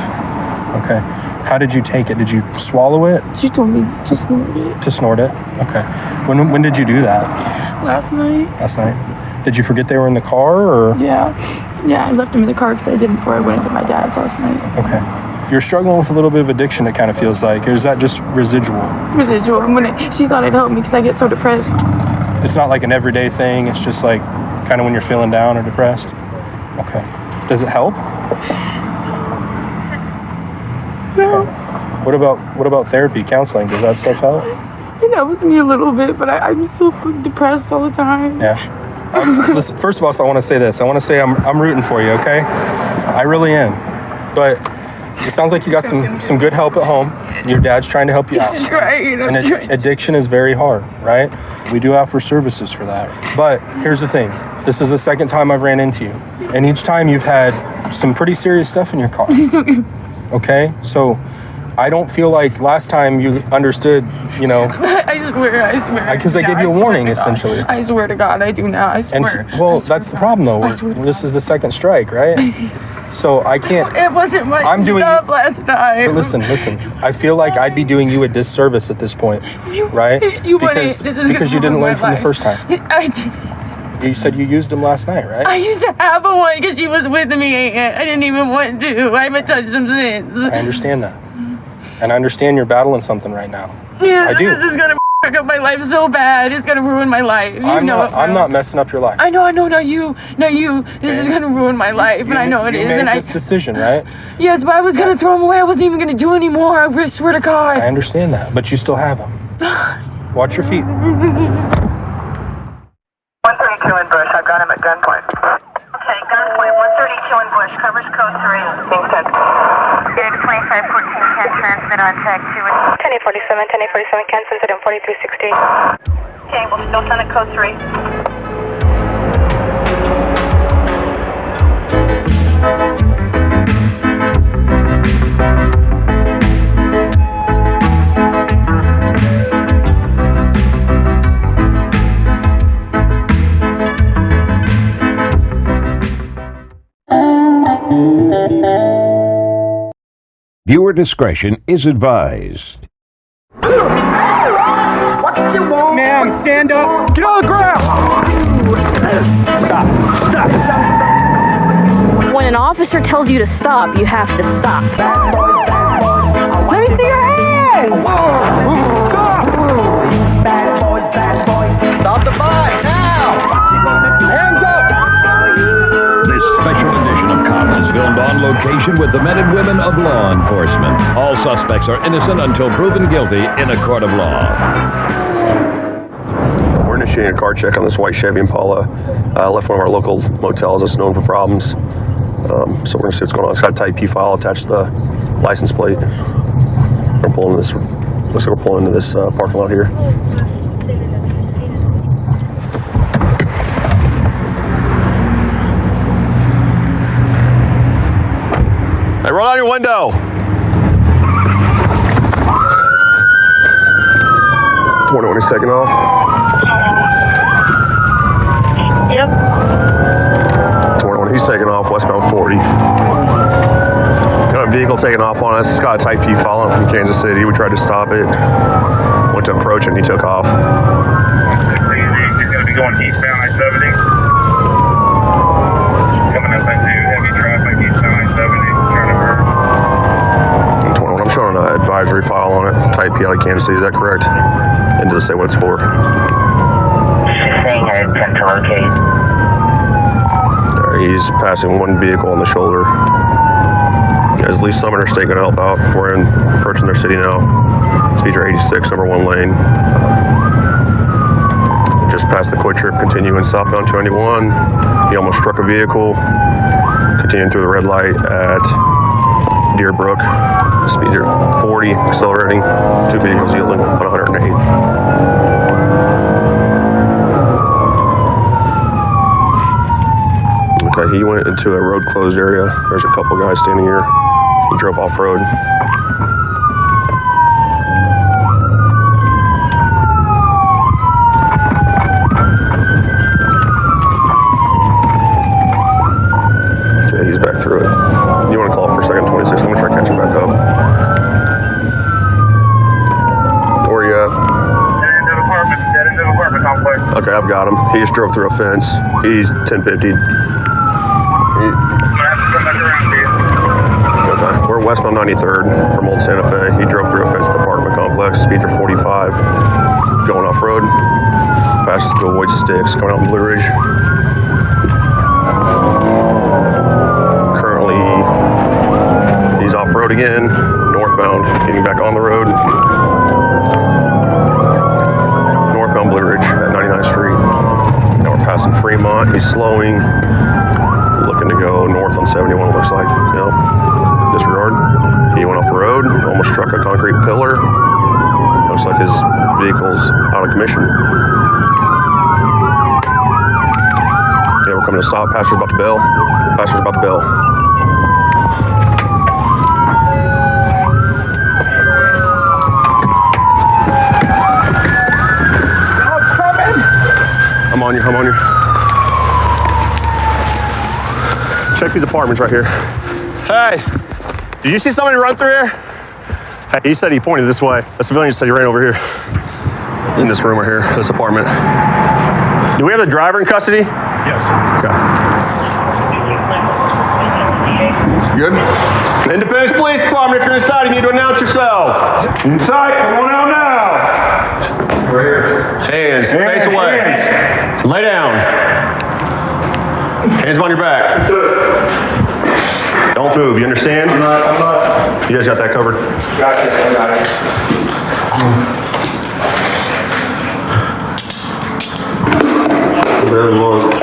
Okay. How did you take it? Did you swallow it? She told me to snort it. To snort it? Okay. When did you do that? Last night. Last night. Did you forget they were in the car, or? Yeah, I left them in the car because I did before I went into my dad's last night. Okay. You're struggling with a little bit of addiction, it kind of feels like. Or is that just residual? Residual. She thought it'd help me because I get so depressed. It's not like an everyday thing. It's just like kind of when you're feeling down or depressed. Okay. Does it help? No. Okay. What about therapy, counseling? Does that stuff help? It helps me a little bit, but I'm so depressed all the time. Yeah. Listen, first of all, I want to say this. I want to say I'm rooting for you, okay? I really am. But it sounds like you got some good help at home. Your dad's trying to help you out. Right. And addiction is very hard, right? We do offer services for that. But here's the thing. This is the second time I've ran into you. And each time you've had some pretty serious stuff in your car. Okay? So I don't feel like last time you understood, you know. I swear. Because I gave you a warning, essentially. I swear to God, I do now. I swear. And that's the problem, though. This is the second strike, right? So I can't. It wasn't my stuff last time. But listen. I feel like I'd be doing you a disservice at this point, right? Because you didn't learn from the first time. I did. You said you used him last night, right? I used to have a one because she was with me. I didn't even want to. I haven't touched him since. I understand that. And I understand you're battling something right now. Yeah, I do. This is going to fuck up my life so bad. It's going to ruin my life. I'm not messing up your life. I know, not you. This is going to ruin my life, and I know it is. You made this decision, right? Yes, but I was going to throw him away. I wasn't even going to do anymore. I swear to God. I understand that, but you still have him. Watch your feet. 132 in Bush. I've got him at gunpoint. Okay, gunpoint. 132 in Bush. Covers code 3. Being sent. Phoenix 2514 can transmit on tag 2. 1047 can send it on 4360. Okay, we'll still send it code 3. Viewer discretion is advised. What you want? Ma'am, stand up. Get on the ground. Stop. When an officer tells you to stop, you have to stop. Let me see your hands. Stop the bike now. Hands up. This special edition of Cops is filmed on location with the men and women of law enforcement. All suspects are innocent until proven guilty in a court of law. We're initiating a car check on this white Chevy Impala. Left one of our local motels that's known for problems. So we're going to see what's going on. It's got a Type P file attached to the license plate. We're pulling this. Looks like we're pulling into this parking lot here. Hey, roll down your window. Wonder when he's taking off. Yep. Wonder when he's taking off, westbound 40. Got a vehicle taking off on us. It's got a Type P following from Kansas City. We tried to stop it. Went to approach it and he took off. He's going to be going eastbound I-70. Coming up into heavy traffic, eastbound I-70. I'm showing an advisory file on it. Type P out of Kansas City, is that correct? And does it say what it's for? Saying I intend to locate. He's passing one vehicle on the shoulder. As Lee Summoner State going to help out. We're approaching their city now. Speeds are 86, number 1 lane. Just past the Quick Trip, continuing southbound 291. He almost struck a vehicle. Continuing through the red light at Deerbrook. Speeds are 40, accelerating. 2 vehicles yielding on 108th. Okay, he went into a road closed area. There's a couple guys standing here. He drove off road. Okay, he's back through it. You want to call it for a second, 26? I'm going to try to catch him back up. Where are you at? Dead end of apartment complex. Okay, I've got him. He just drove through a fence. He's 1050. Okay, we're westbound 93rd from Old Santa Fe. He drove through a fence at the apartment complex. Speeds are 45. Going off road. Fastest to avoid sticks. Going out in Blue Ridge. Currently, he's off road again. Northbound. Getting back on the road. Northbound Blue Ridge at 99th Street. Now we're passing Fremont. He's slowing. Looking to go north on 71, looks like. Yep. Disregard. He went off the road, almost struck a concrete pillar. Looks like his vehicle's out of commission. Yeah, we're coming to stop. Pastor's about to bail. Pastor's about to bail. on you. Check these apartments right here. Hey, did you see somebody run through here? Hey, he said he pointed this way. A civilian said he ran over here. In this room right here, this apartment. Do we have the driver in custody? Yes. Okay. Good? Independence Police Department, if you're inside, you need to announce yourself. Inside, come on out now. Right here. Hands, face away. Hands. Lay down. Hands on your back. Don't move, you understand? I'm not. You guys got that covered? Gotcha, I got it. Barely walk.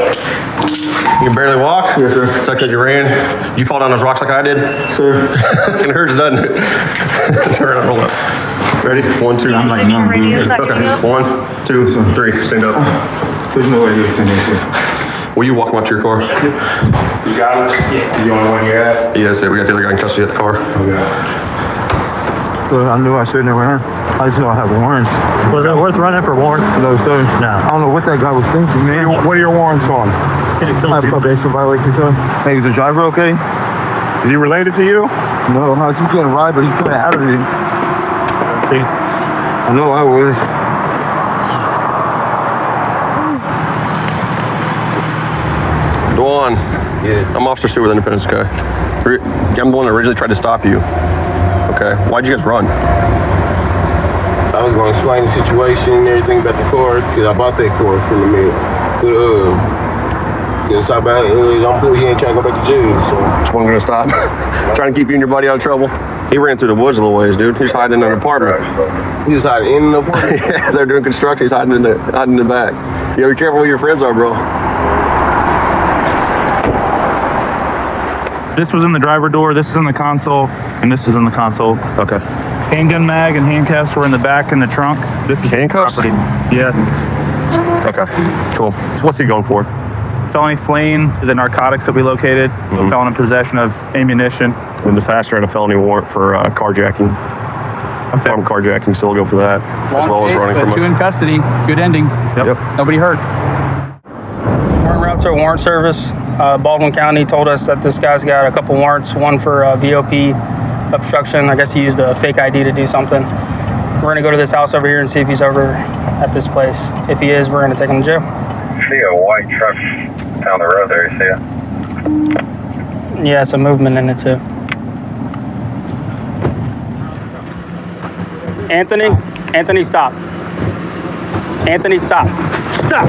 You can barely walk? Yes, sir. Is that because you ran? Did you fall down those rocks like I did? Sir. It hurts, doesn't it? Turn it, roll up. Ready? 1, 2. I'm like, no, dude. Okay. 1, 2, 3. Stand up. There's no way you're standing here. Will you walk him out to your car? You got it? Yeah. You the only one you have? Yes, we got the other guy in custody at the car. Okay. Well, I knew I shouldn't have ran. I just know I have warrants. Was it worth running for warrants? No, sir. No. I don't know what that guy was thinking, man. What are your warrants on? I have probation violation, sir. Hey, is the driver okay? Is he related to you? No, I was just getting a ride, but he's coming out of it. See? I know I was. Dwan. Yeah. I'm Officer Stewart with Independence, okay? I'm the one that originally tried to stop you. Okay. Why'd you guys run? I was going to explain the situation and everything about the car, because I bought that car from the man. But, he ain't trying to go back to jail, so. Which one gonna stop? Trying to keep you and your buddy out of trouble? He ran through the woods a little ways, dude. He's hiding in an apartment. He was hiding in the apartment? Yeah, they're doing construction. He's hiding in the back. You gotta be careful who your friends are, bro. This was in the driver door, this is in the console, and this is in the console. Okay. Handgun mag and handcuffs were in the back in the trunk. This is handcuffs? property. Yeah. Okay. Cool. So what's he going for? Felony fleeing, the narcotics that we located, felon in possession of ammunition. And this pastor had a felony warrant for carjacking. Armed carjacking, still go for that, as well as running from us. 2 in custody. Good ending. Yep. Nobody hurt. We're en route to a warrant service. Baldwin County told us that this guy's got a couple warrants, one for VOP obstruction. I guess he used a fake ID to do something. We're gonna go to this house over here and see if he's over at this place. If he is, we're gonna take him to jail. See a white truck down the road there, you see it? Yeah, it's a movement in it too. Anthony, stop. Anthony, stop. Stop!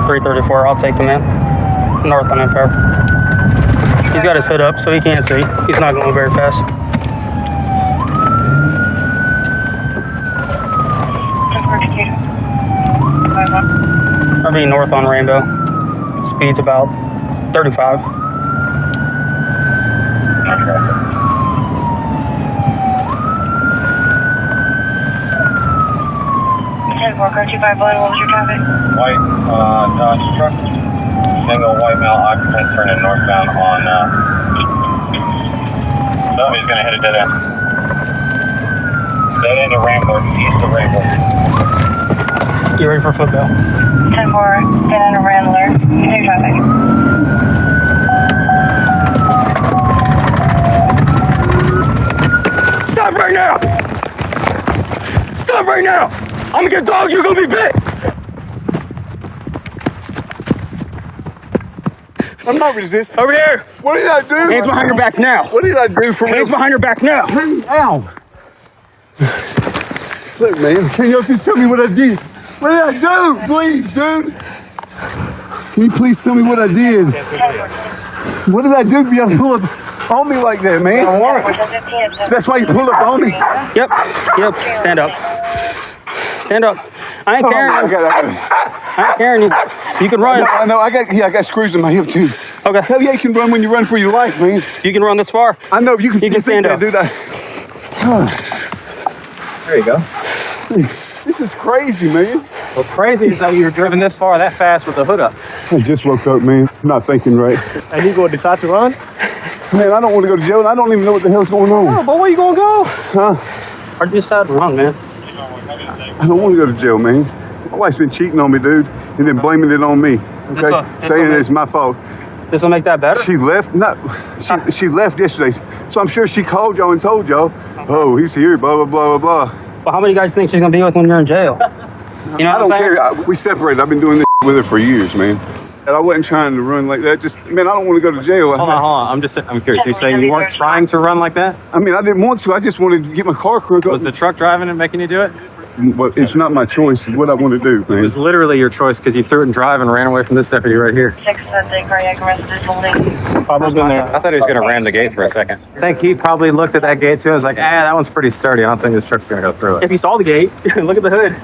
334, I'll take the man. North on Empire. He's got his hood up, so he can't see. He's not going very fast. RV north on Rainbow. Speed's about 35. Walker 251, what was your traffic? White Dodge truck. Single white male occupant turning northbound on, he's gonna hit a dead end. Dead end of Rainbow, east of Rainbow. Get ready for football. 10-4, dead end of Rambler. Clear traffic. Stop right now! Stop right now! I'm gonna get dog, you're gonna be bit! I'm not resisting. Over here! What did I do? Hands behind your back now! What did I do for Hands behind your back now! Ow! Look, man, can you just tell me what I did? What did I do? Please, dude. Can you please tell me what I did? What did I do for you to pull up on me like that, man? That's why you pulled up on me? Yep. Stand up. Stand up. I ain't carrying you. I ain't carrying you. You can run. I know. I got screws in my hip too. Okay. Hell yeah, you can run when you run for your life, man. You can run this far. I know. You can stand up, dude. There you go. This is crazy, man. What's crazy is that you were driven this far that fast with the hood up. I just woke up, man. Not thinking right. And you go decide to run? Man, I don't want to go to jail. I don't even know what the hell's going on. Oh, but where you gonna go? Huh? Or you decide to run, man? I don't want to go to jail, man. My wife's been cheating on me, dude, and then blaming it on me. Okay, saying it's my fault. This will make that better? She left. No, she left yesterday. So I'm sure she called y'all and told y'all, oh, he's here, blah, blah, blah, blah, blah. Well, how many guys think she's going to be with when you're in jail? You know I don't care. We separated. I've been doing this with her for years, man. And I wasn't trying to run like that. Just, man, I don't want to go to jail. Hold on. I'm curious. You're saying you weren't trying to run like that? I mean, I didn't want to. I just wanted to get my car crooked. Was the truck driving and making you do it? Well, it's not my choice. It's what I want to do, man. It was literally your choice because you threw it in drive and ran away from this deputy right here. 6-10 cardiac arrest is holding. Pablo's been there. I thought he was going to ram the gate for a second. I think he probably looked at that gate too and was like, that one's pretty sturdy. I don't think this truck's going to go through it. If you saw the gate, look at the hood.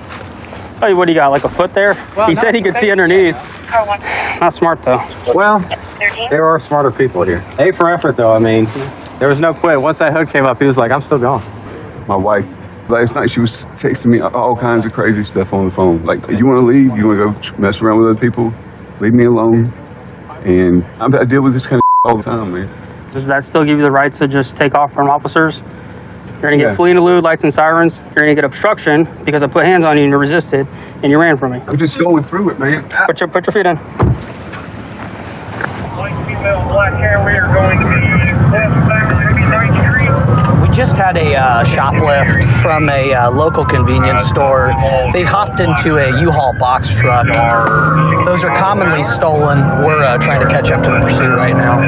Oh, what do you got, like a foot there? He said he could see underneath. Not smart, though. Well, there are smarter people here. A for effort, though. I mean, there was no quit. Once that hood came up, he was like, I'm still going. My wife, last night she was texting me all kinds of crazy stuff on the phone. Like, you want to leave? You want to go mess around with other people? Leave me alone. And I deal with this kind of all the time, man. Does that still give you the right to just take off from officers? You're going to get fleeing elude, lights and sirens. You're going to get obstruction because I put hands on you and you resisted and you ran from me. I'm just going through it, man. Put your feet in. Black hair, we are going to be 9th Street. We just had a shoplift from a local convenience store. They hopped into a U-Haul box truck. Those are commonly stolen. We're trying to catch up to the pursuit right now.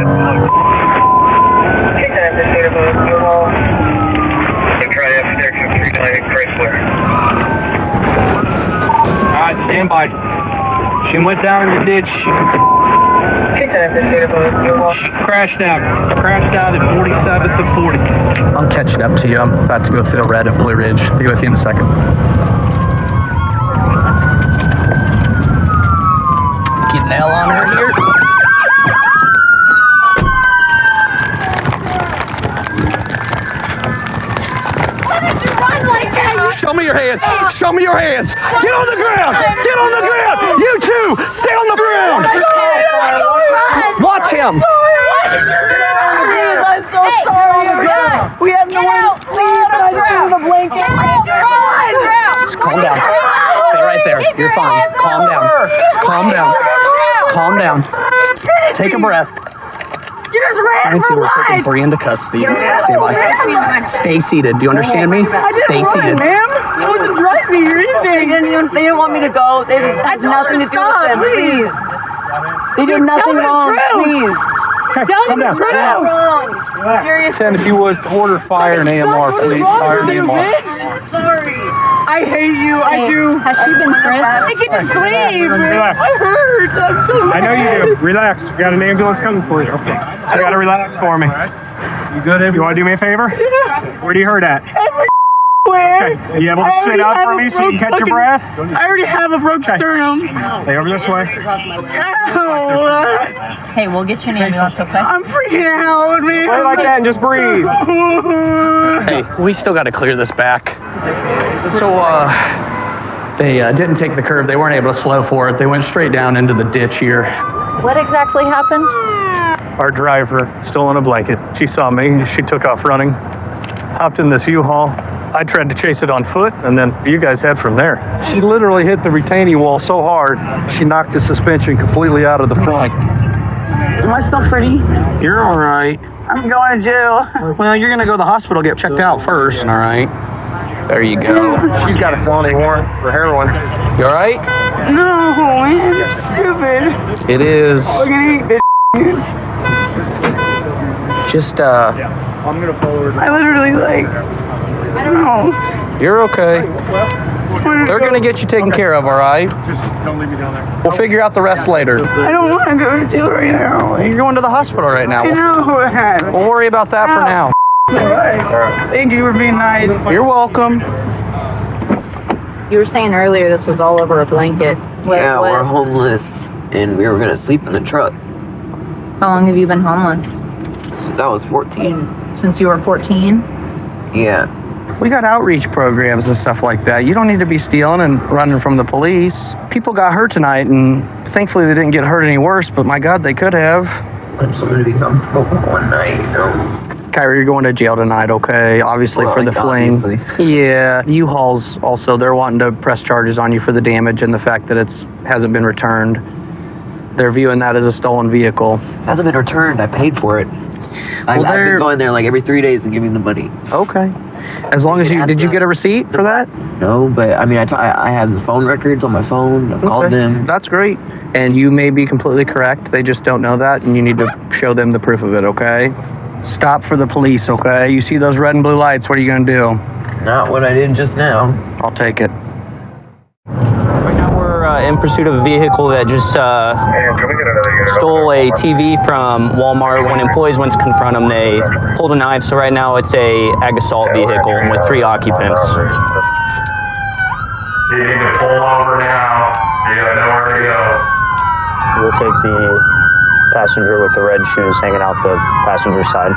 Alright, stand by. She went down in the ditch. She crashed out. Crashed out at 47th to 40. I'm catching up to you. I'm about to go through the red at Blue Ridge. Be with you in a second. Get an L on her here. Show me your hands. Show me your hands. Get on the ground. Get on the ground. You too. Stay on the ground. Watch him. I'm so sorry. We have no one to sleep, and I don't have a blanket. Calm down. Stay right there. You're fine. Calm down. Calm down. Calm down. Take a breath. You just ran for we're taking life. 3 into custody. Stay seated. Do you understand me? I didn't Stay run, seated. ma'am. I wasn't driving or anything. They didn't want me to go. They had nothing to do with them. Please. They did nothing wrong. Please. Tell me the truth. Seriously. And if you would, order fire and AMR, please. Fire and AMR. Sorry. I hate you. I do. Has she been frisked? I get to sleep. Relax. I hurt. I'm so I know you do. Relax. We got an ambulance coming for you. Okay. So you got to relax for me. You good? You want to do me a favor? Where do you hurt at? Where? Okay. Are you able to sit up for me so you can catch your breath? I already have a broke sternum. Stay over this way. Hey, we'll get you an ambulance, okay? I'm freaking out, man. Play like that and just breathe. Hey, we still got to clear this back. So, they didn't take the curve. They weren't able to slow for it. They went straight down into the ditch here. What exactly happened? Our driver stole a blanket. She saw me. She took off running. Hopped in this U-Haul. I tried to chase it on foot, and then you guys head from there. She literally hit the retaining wall so hard, she knocked the suspension completely out of the front. Am I still pretty? You're all right. I'm going to jail. Well, you're going to go to the hospital, get checked out first. All right. There you go. She's got a felony warrant for heroin. You all right? No, man. It's stupid. It is. We're going to eat this. Just, I'm going to forward. I literally, I don't know. You're okay. They're going to get you taken care of, all right? Just don't leave me down there. We'll figure out the rest later. I don't want to go to jail right now. You're going to the hospital right now. I know. We'll worry about that for now. Thank you for being nice. You're welcome. You were saying earlier this was all over a blanket. Yeah, we're homeless, and we were gonna sleep in the truck. How long have you been homeless? Since I was 14. Since you were 14? Yeah. We got outreach programs and stuff like that. You don't need to be stealing and running from the police. People got hurt tonight, and thankfully they didn't get hurt any worse, but my God, they could have. I'm something to be comfortable one night, you know. Kyrie, you're going to jail tonight, okay? Obviously for the fleeing. Yeah. U-Haul's also, they're wanting to press charges on you for the damage and the fact that it hasn't been returned. They're viewing that as a stolen vehicle. Hasn't been returned. I paid for it. I've been going there like every 3 days and giving the money. Okay. As long as did you get a receipt for that? No, but I mean, I have the phone records on my phone. I've called them. That's great. And you may be completely correct. They just don't know that, and you need to show them the proof of it, okay? Stop for the police, okay? You see those red and blue lights, what are you going to do? Not what I did just now. I'll take it. Right now we're in pursuit of a vehicle that just stole a TV from Walmart. When employees went to confront them, they pulled a knife. So right now it's a ag assault vehicle with 3 occupants. You need to pull over now. You got nowhere to go. We'll take the passenger with the red shoes hanging out the passenger side.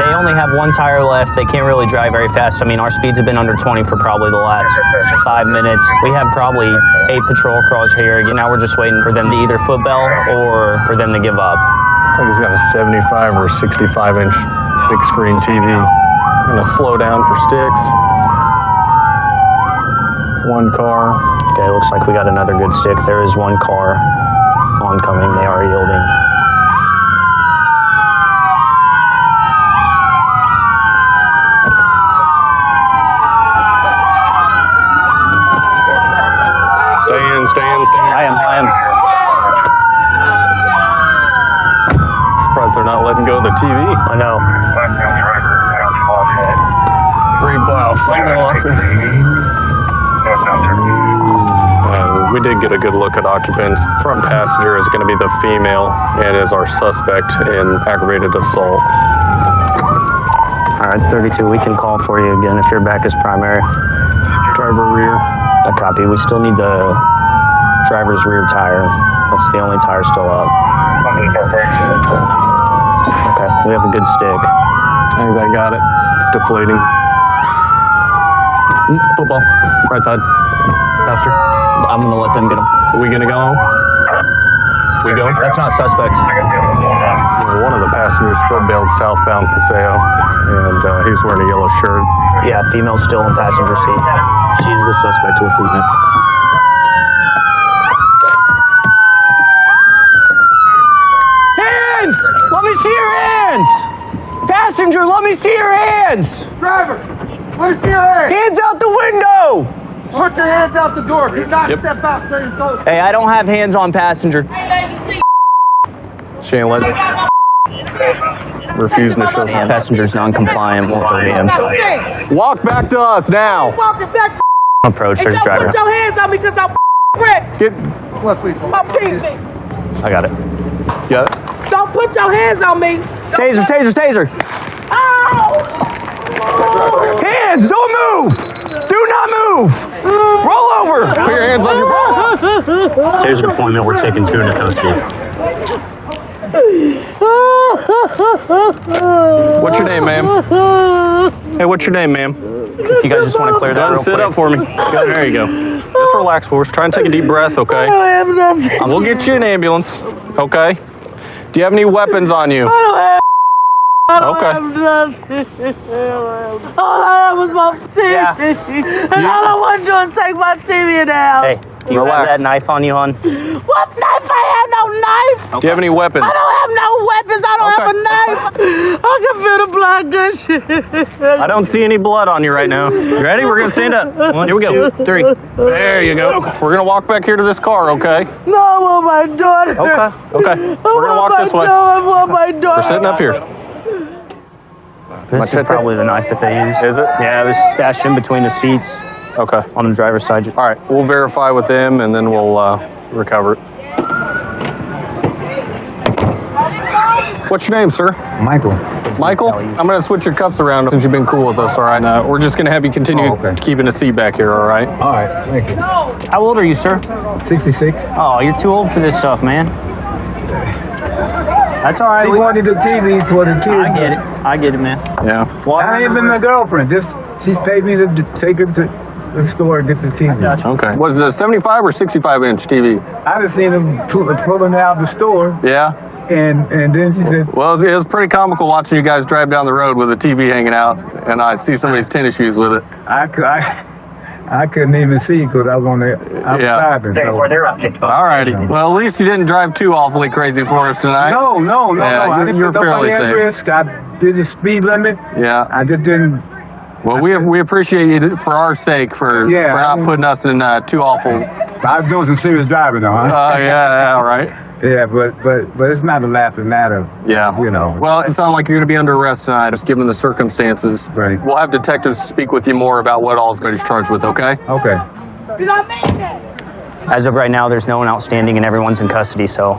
They only have 1 tire left. They can't really drive very fast. I mean, our speeds have been under 20 for probably the last 5 minutes. We have probably 8 patrol cars here. Now we're just waiting for them to either footbell or for them to give up. I think he's got a 75 or 65-inch big screen TV. I'm gonna slow down for sticks. 1 car. Okay, looks like we got another good stick. There is 1 car oncoming. They are yielding. Stay in. I am. Surprised they're not letting go of the TV. I know. 3 blouse. We did get a good look at occupants. Front passenger is going to be the female and is our suspect in aggravated assault. All right, 32, we can call for you again if your back is primary. Driver rear. A copy. We still need the driver's rear tire. That's the only tire still up. Okay, we have a good stick. I think I got it. It's deflating. Football. Right side. Faster. I'm going to let them get them. Are we going to go home? We go? That's not suspect. One of the passengers foot-bailed southbound Paseo, and he was wearing a yellow shirt. Yeah, female still in passenger seat. She's the suspect with sleeping. Hands! Let me see your hands! Passenger, let me see your hands! Driver, let me see your hands! Hands out the window! Put your hands out the door. Do not step out there and go. Hey, I don't have hands on passenger. She ain't letting refusing to show hands. Passenger's non-compliant, won't hurt him. Walk back to us now. Walking back. Approach, there's the driver. Put your hands on me because I'm wrecked. Get. My teammate. I got it. Got it? Don't put your hands on me. Taser. Ow! Hands, don't move. Do not move. Roll over. Put your hands on your back. Taser deployment, we're taking 2 into custody. What's your name, ma'am? Hey, what's your name, ma'am? If you guys just want to clear that real sit quick. up for me. There you go. Just relax. We're trying to take a deep breath, okay? I don't have nothing. We'll get you an ambulance, okay? Do you have any weapons on you? I don't have nothing. All I have was my TV. Yeah. And all I want to do is take my TV now. Hey, do you have that knife on you, hon? What knife? I have no knife. Do you have any weapons? I don't have no weapons. I don't have a knife. I can feel the blood gushing. I don't see any blood on you right now. You ready? We're going to stand up. Here we go. 3. There you go. We're going to walk back here to this car, okay? No, I want my daughter. Okay. We're going to walk this way. I want my daughter. We're sitting up here. This is probably the knife that they used. Is it? Yeah, it was stashed in between the seats. Okay. On the driver's side. All right. We'll verify with them, and then we'll recover it. What's your name, sir? Michael. Michael? I'm going to switch your cuffs around since you've been cool with us, all right? We're just going to have you continue keeping a seat back here, all right? All right, thank you. How old are you, sir? 66. Oh, you're too old for this stuff, man. That's all right. He wanted the TV for the kids. I get it. I get it, man. Yeah. I ain't been my girlfriend. She's paid me to take her to the store and get the TV. Okay. Was it a 75 or 65 inch TV? I just seen them pulling it out of the store. Yeah. And then she said, Well, it was pretty comical watching you guys drive down the road with a TV hanging out, and I see somebody's tennis shoes with it. I couldn't even see because I was on the driving. So. All righty. Well, at least you didn't drive too awfully crazy for us tonight. No. Yeah, I didn't you're put nobody fairly at safe. risk. I did the speed limit. Yeah. I just didn't. Well, we appreciate you for our sake for not putting us in too awful. I was doing some serious driving though, huh? Oh, yeah, all right. Yeah, but it's not a laughing matter. Yeah. You know. Well, it sounds like you're going to be under arrest tonight, just given the circumstances. Right. We'll have detectives speak with you more about what all is going to be charged with, okay? Okay. As of right now, there's no one outstanding and everyone's in custody. So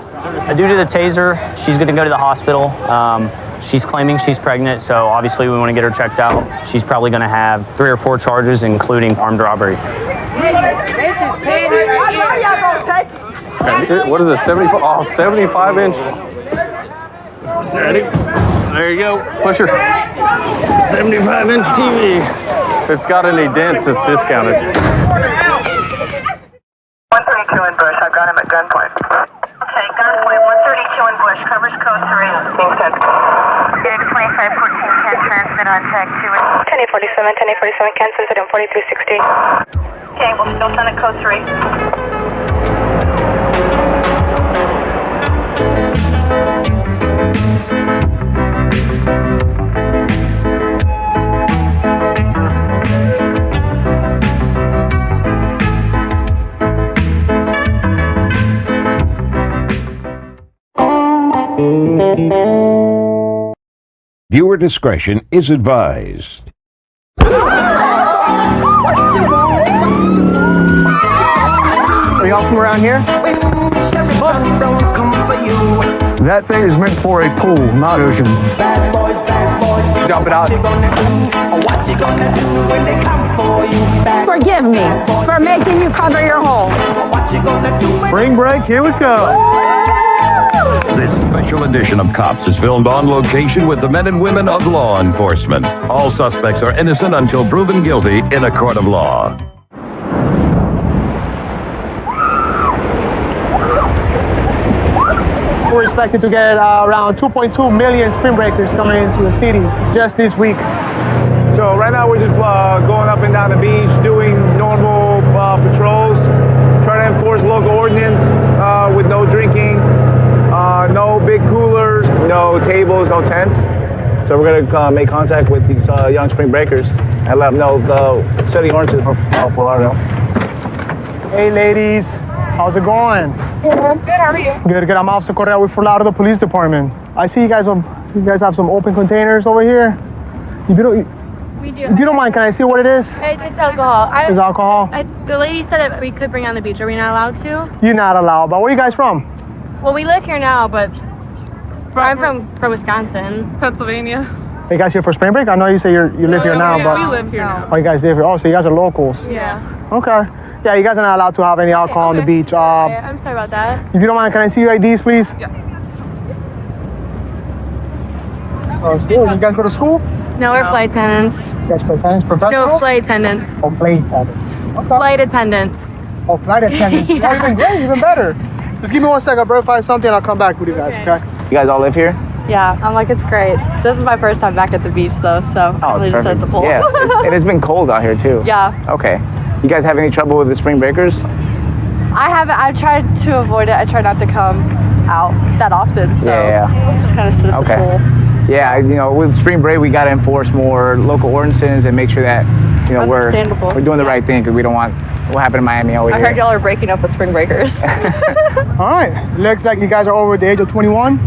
due to the taser, she's going to go to the hospital. She's claiming she's pregnant, so obviously we want to get her checked out. She's probably going to have 3 or 4 charges, including armed robbery. What is it, 75? Oh, 75 inch. Ready? There you go. Push her. 75 inch TV. If it's got any dents, it's discounted. 132 in Bush. I've got him at gunpoint. Okay, gunpoint 132 in Bush. Covers code 3. Being sent. 2514 can transmit on tag 2. 1047, 1047 can send it on 4360. Okay, we'll still send it code 3. Viewer discretion is advised. Are y'all from around here? That thing is meant for a pool, not ocean. Dump it out. Forgive me for making you cover your hole. Spring break, here we go. This special edition of Cops is filmed on location with the men and women of law enforcement. All suspects are innocent until proven guilty in a court of law. We're expected to get around 2.2 million spring breakers coming into the city just this week. So right now we're just going up and down the beach, doing normal patrols, trying to enforce local ordinance with no drinking, no big coolers, no tables, no tents. So we're gonna make contact with these young spring breakers and let them know the city ordinances for Fort Lauderdale. Hey ladies, how's it going? Good, how are you? Good. I'm Officer Correa with Fort Lauderdale Police Department. I see you guys have some open containers over here. We do. If you don't mind, can I see what it is? It's alcohol. It's alcohol? The lady said that we could bring on the beach. Are we not allowed to? You're not allowed, but where are you guys from? Well, we live here now, but I'm from Wisconsin. Pennsylvania. Are you guys here for spring break? I know you say you live here now, but... We live here now. Oh, you guys live here. Oh, so you guys are locals. Yeah. Okay. Yeah, you guys are not allowed to have any alcohol on the beach. I'm sorry about that. If you don't mind, can I see your IDs, please? Yeah. School. You guys go to school? No, we're flight attendants. You guys flight attendants? Professional? No, flight attendants. Oh, flight attendants. Okay. Flight attendants. Oh, flight attendants. Yeah. Oh, even great, even better. Just give me 1 second, I'll verify something, I'll come back with you guys, okay? You guys all live here? Yeah, I'm like, it's great. This is my first time back at the beach though, so I'm really just at the pool. Yeah, and it's been cold out here too. Yeah. Okay. You guys have any trouble with the spring breakers? I haven't. I tried to avoid it. I try not to come out that often, so Yeah. just kind of sit at the pool. Yeah, with spring break, we got to enforce more local ordinances and make sure that, we're doing the right thing because we don't want what happened in Miami over I here. heard y'all are breaking up with spring breakers. All right, looks like you guys are over the age of 21.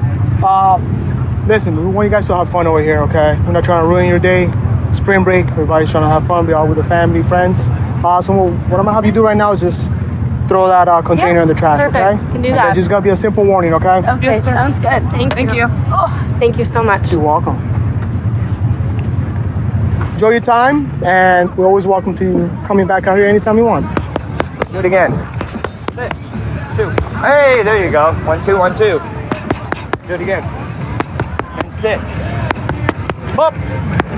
Listen, we want you guys to have fun over here, okay? We're not trying to ruin your day. Spring break, everybody's trying to have fun, be out with the family, friends. So what I'm gonna have you do right now is just throw that container in the trash, Perfect. okay? Can do And that. there's just gotta be a simple warning, okay? Okay, sounds good. Thank you. Oh, thank you so much. You're welcome. Enjoy your time, and we're always welcome to coming back out here anytime you want. Do it again. 2. Hey, there you go. 1, 2, 1, 2. Do it again. And sit. Up.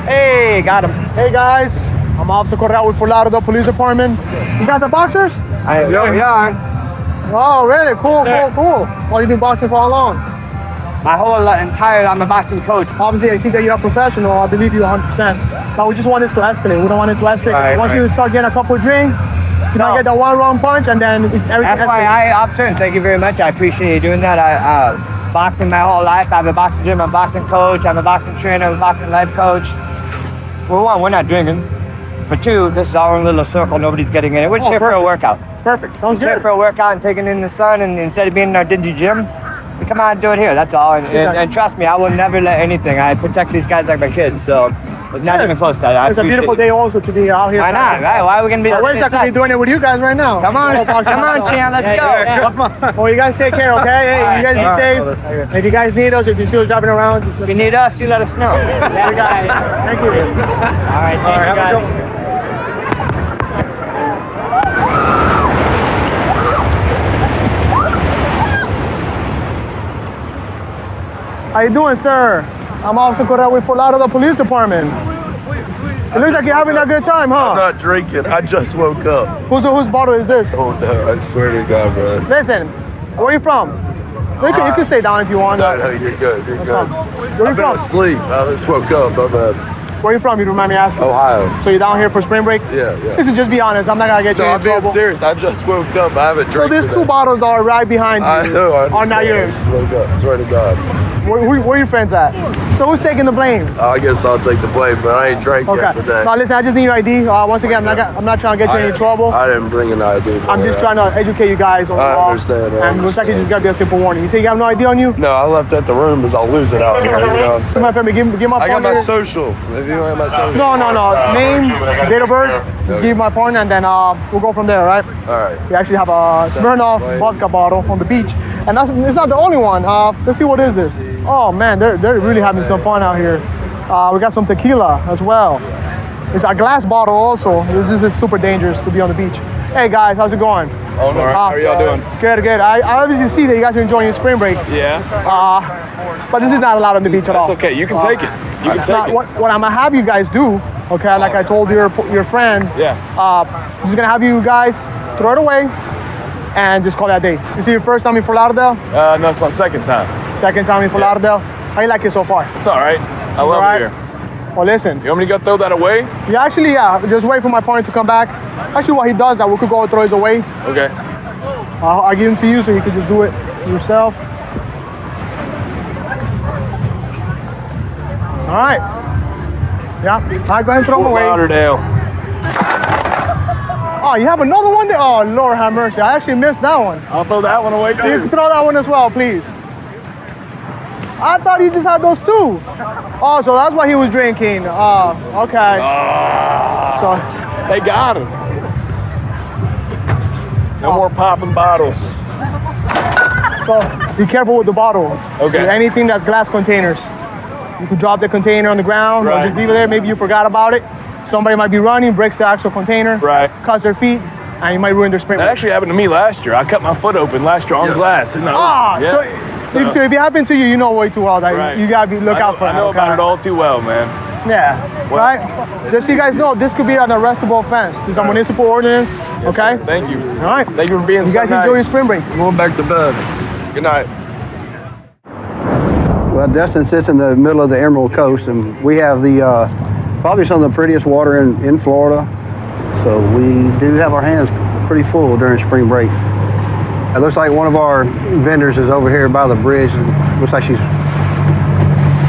Hey, got him. Hey guys, I'm Officer Corral with Fort Lauderdale Police Department. You guys are boxers? Yeah. Oh, really? Cool. Well, you've been boxing for how long? My whole entire, I'm a boxing coach. Obviously, I see that you're a professional. I believe you 100%. But we just want this to escalate. We don't want it to escalate. Once you start getting a couple of drinks, you might get that one wrong punch, and then everything. FYI, officer, and thank you very much. I appreciate you doing that. I boxing my whole life. I have a boxing gym. I'm a boxing coach. I'm a boxing trainer. I'm a boxing life coach. For one, we're not drinking. For two, this is our own little circle. Nobody's getting in it. We're just here for a workout. Perfect. Sounds good. Here for a workout and taking in the sun, and instead of being in our dingy gym, we come out and do it here. That's all. And trust me, I will never let anything. I protect these guys like my kids. So, not even close to that. It's a beautiful day also to be out here. Why not? Right? Why are we gonna be? I wish I could be doing it with you guys right now. Come on, Chan, let's go. Well, you guys take care, okay? Hey, you guys be safe. If you guys need us, if you see us driving around, just if you need us, you let us know. Yeah, we got it. Thank you. All right, thank you guys. How you doing, sir? I'm Officer Corral with Fort Lauderdale Police Department. It looks like you're having a good time, huh? I'm not drinking. I just woke up. Whose bottle is this? Oh no! I swear to God, bro. Listen, where are you from? You can stay down if you want. No, you're good. You're good. Where are you from? I've been asleep. I just woke up. My bad. Where are you from? You don't mind me asking? Ohio. So you're down here for spring break? Yeah. Listen, just be honest. I'm not gonna get you in trouble. I'm being serious. I just woke up. I haven't drank. So there's two bottles that are right behind you. I know. Are not yours. I just woke up. Swear to God. Where are your friends at? So who's taking the blame? I guess I'll take the blame, but I ain't drank yet today. Now listen, I just need your ID. Once again, I'm not trying to get you in any trouble. I didn't bring an ID. I'm just trying to educate you guys on the law. I understand. And looks like it's just gotta be a simple warning. You say you have no ID on you? No, I left at the room because I'll lose it out here. You know what I'm saying? My friend, give my I got partner. my social. If you don't have my social. No. Name, date of birth. Just give my partner, and then we'll go from there, all right? All right. We actually have a Smirnoff vodka bottle on the beach, and it's not the only one. Let's see, what is this? Oh man, they're really having some fun out here. We got some tequila as well. It's a glass bottle also. This is super dangerous to be on the beach. Hey guys, how's it going? Oh, no. How are y'all doing? Good. I obviously see that you guys are enjoying your spring break. Yeah. But this is not allowed on the beach at all. That's okay. You can take it. You can take it. What I'm gonna have you guys do, okay? Like I told your friend. Yeah. I'm just gonna have you guys throw it away and just call that day. This is your first time in Fort Lauderdale? No, it's my second time. Second time in Fort Lauderdale. How you like it so far? It's all right. I love it here. Well, listen. You want me to go throw that away? Yeah. Just wait for my partner to come back. Actually, while he does that, we could go throw his away. Okay. I'll give him to you so you can just do it yourself. All right. Yeah. All right, go ahead and throw him away. Lauderdale. Oh, you have another one there? Oh, Lord have mercy. I actually missed that one. I'll throw that one away too. You can throw that one as well, please. I thought you just had those two. Oh, so that's why he was drinking. Okay. So they got us. No more popping bottles. So be careful with the bottles. Okay. Anything that's glass containers. You could drop the container on the ground or just leave it there. Maybe you forgot about it. Somebody might be running, breaks the actual container, cuts their feet, and you might ruin their sprint. That actually happened to me last year. I cut my foot open last year on glass. So if it happened to you, you know way too well that you gotta look out for that. I know about it all too well, man. Yeah, right? Just so you guys know, this could be an arrestable offense. It's a municipal ordinance, okay? Sir. Thank you. All right. Thank you for being You guys so nice. enjoy your spring break. I'm going back to bed. Good night. Well, Destin sits in the middle of the Emerald Coast, and we have the probably some of the prettiest water in Florida. So we do have our hands pretty full during spring break. It looks like one of our vendors is over here by the bridge. It looks like she's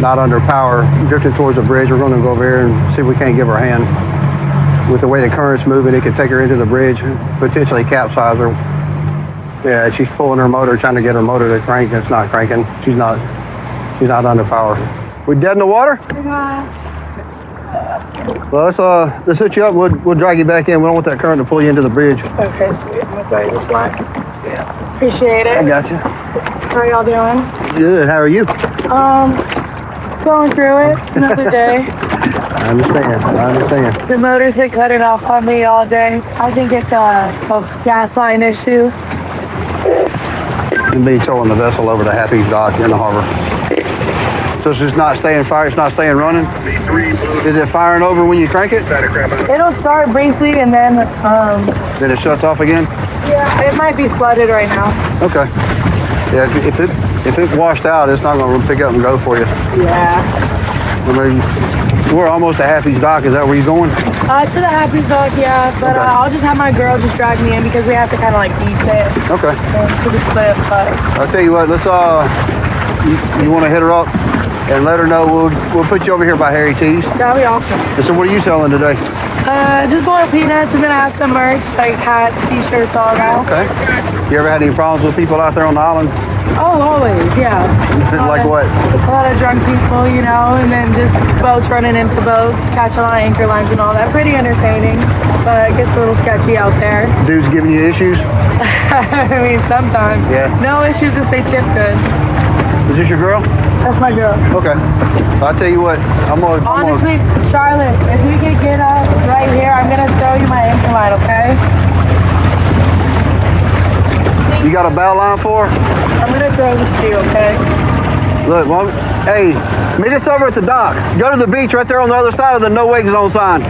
not under power, drifting towards the bridge. We're going to go over here and see if we can't give her a hand. With the way the current's moving, it could take her into the bridge, potentially capsize her. Yeah, she's pulling her motor, trying to get her motor to crank. It's not cranking. She's not under power. We dead in the water? Well, let's hook you up. We'll drag you back in. We don't want that current to pull you into the bridge. Okay, sweet. I'm gonna drag this line. Yeah. Appreciate it. I got you. How are y'all doing? Good. How are you? Going through it. Another day. I understand. The motor's been cutting off on me all day. I think it's a gas line issue. You'll be towing the vessel over to Happy's Dock in the harbor. So it's just not staying fire, it's not staying running? Is it firing over when you crank it? It'll start briefly and then, Then it shuts off again? yeah, it might be flooded right now. Okay. Yeah, if it's washed out, it's not going to pick up and go for you. Yeah. I mean, we're almost at Happy's Dock. Is that where you're going? To the Happy's Dock, yeah. But Okay. I'll just have my girl just drive me in because we have to kind of like beach it Okay. to the slip. But I'll tell you what. Let's you want to hit her up and let her know. We'll put you over here by Harry T's. that'll be awesome. And so what are you selling today? Just boiled peanuts, and then I have some merch like hats, t-shirts, all that. Okay. You ever had any problems with people out there on the island? Oh, always, yeah. Like what? A lot of drunk people, you know, and then just boats running into boats, catching a lot of anchor lines and all that. Pretty entertaining, but it gets a little sketchy out there. Dudes giving you issues? I mean, sometimes. Yeah. No issues if they tip good. Is this your girl? That's my girl. Okay. I'll tell you what. Honestly, Charlotte, if we could get up right here, I'm gonna throw you my anchor line, okay? You got a bow line for her? I'm gonna throw this to you, okay? Look, well, hey, meet us over at the dock. Go to the beach right there on the other side of the no wake zone sign.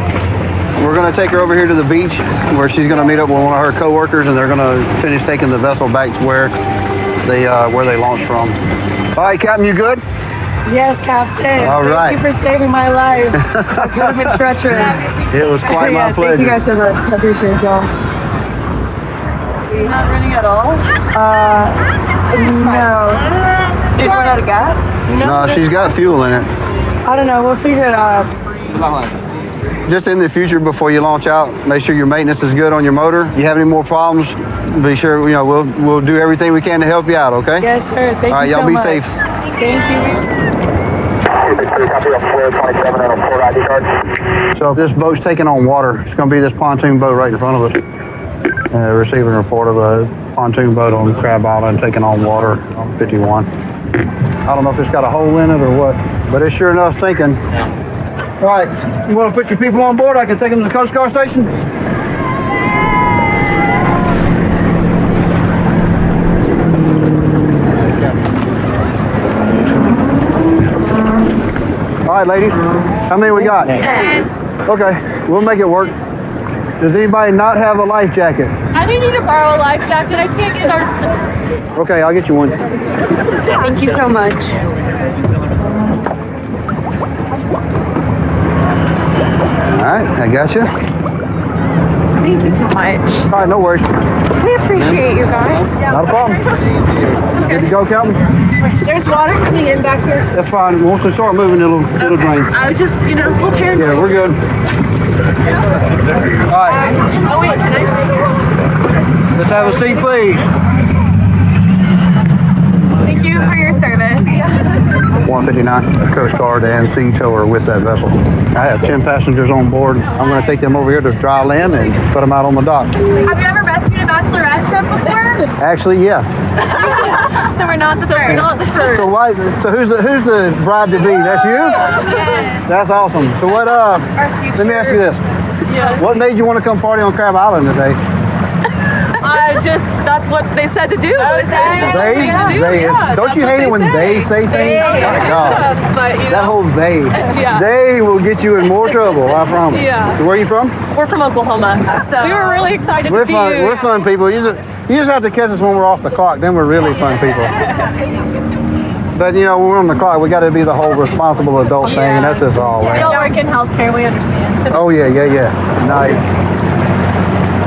We're gonna take her over here to the beach where she's gonna meet up with one of her coworkers, and they're gonna finish taking the vessel back to where they launched from. All right, Captain, you good? Yes, Captain. All right. Thank you for saving my life. It could have been treacherous. It was quite my pleasure. Thank you guys so much. I appreciate y'all. You're not running at all? No. Did you run out of gas? No, she's got fuel in it. I don't know. We'll figure it out. Just in the future, before you launch out, make sure your maintenance is good on your motor. You have any more problems, be sure, we'll do everything we can to help you out, okay? Yes, sir. Thank All right, you so y'all be much. safe. Thank you. So this boat's taking on water. It's going to be this pontoon boat right in front of us. Receiving a report of a pontoon boat on Crab Island taking on water on 51. I don't know if it's got a hole in it or what, but it's sure enough sinking. All right, you want to put your people on board? I can take them to the Coast Guard station. All right, ladies. How many we got? 10. Okay, we'll make it work. Does anybody not have a life jacket? I need to borrow a life jacket. I can't get our... Okay, I'll get you one. Thank you so much. All right, I got you. Thank you so much. All right, no worries. We appreciate you guys. Not a problem. Good to go, Captain? There's water coming in back here. That's fine. Once we start moving, it'll drain. I was just, we'll carry. Yeah, we're good. All right. Oh, wait, can I? Let's have a seat, please. Thank you for your service. 159 Coast Guard and sea tower with that vessel. I have 10 passengers on board. I'm going to take them over here to dry land and put them out on the dock. Have you ever rescued a bachelorette shrimp before? Actually, yeah. So we're not the first. So why? So who's the bride to be? That's you? Yes. That's awesome. So what? Let me ask you this. Yeah. What made you want to come party on Crab Island today? That's what they said to do. Don't you hate it when they say things? My God. That whole they. Yeah. They will get you in more trouble, I promise. Yeah. So where are you from? We're from Oklahoma, so we were really excited We're to see fun. you. We're fun people. You just have to catch us when we're off the clock. Then we're really fun people. But when we're on the clock, we got to be the whole responsible adult thing, and that's just all right. Y'all work in healthcare, we understand. Oh yeah. Nice.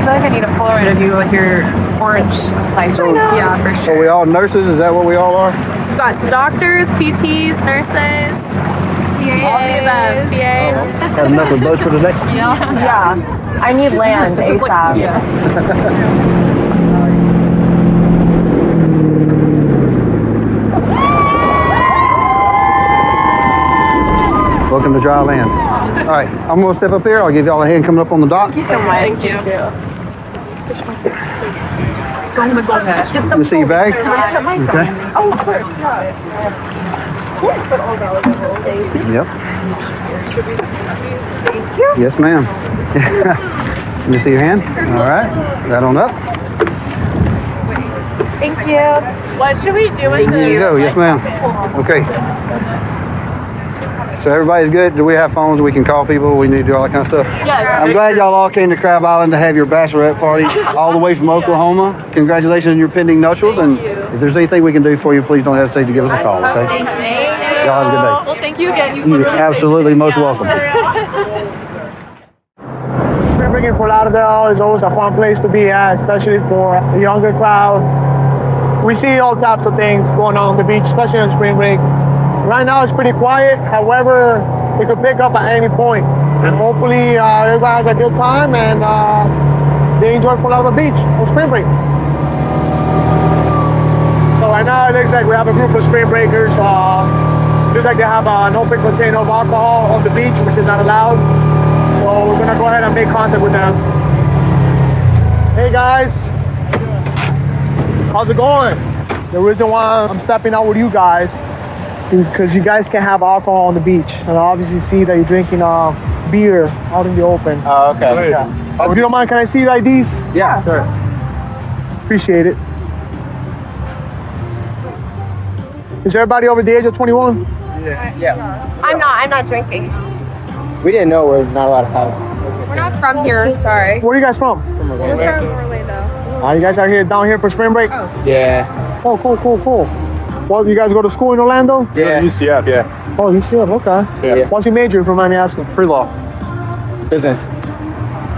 I feel like I need a Polaroid of you with your orange light. Yeah, for So sure. we all nurses? Is that what we all are? We've got some doctors, PTs, nurses, PAs. All the above, PAs. Had enough of boats for today? Yeah. I need land ASAP. Welcome to dry land. All right, I'm gonna step up here. I'll give y'all a hand coming up on the dock. Thank you so much. Thank you. Let me see your bag. Okay. Oh, sorry. Yep. Thank you. Yes, ma'am. Let me see your hand. All right. That on up. Thank you. What should we do with There you go. Yes, ma'am. Okay. So everybody's good? Do we have phones we can call people? We need to do all that kind of stuff? Yes. I'm glad y'all all came to Crab Island to have your bachelorette party all the way from Oklahoma. Congratulations on your pending nuptials, and if there's anything we can do for you, please don't hesitate to give us a call, okay? Y'all have a good day. Well, thank you again. You're absolutely most welcome. Spring break in Fort Lauderdale is always a fun place to be at, especially for the younger crowd. We see all types of things going on the beach, especially on spring break. Right now it's pretty quiet. However, it could pick up at any point. And hopefully everybody has a good time and they enjoy Fort Lauderdale Beach on spring break. So right now it looks like we have a group of spring breakers. Looks like they have an open container of alcohol on the beach, which is not allowed. So we're gonna go ahead and make contact with them. Hey guys, how's it going? The reason why I'm stepping out with you guys is because you guys can have alcohol on the beach, and I obviously see that you're drinking beer out in the open. Oh, okay. Yeah. If you don't mind, can I see your IDs? Yeah, sure. Appreciate it. Is everybody over the age of 21? Yeah. I'm not drinking. We didn't know we're not allowed to have. We're not from here, sorry. Where are you guys from? We're from Orlando. You guys are here down here for spring break? Yeah. Oh, cool. Well, you guys go to school in Orlando? Yeah. UCF, yeah. Oh, UCF, okay. Yeah. What's your major, if you mind me asking? Pre-law. Business.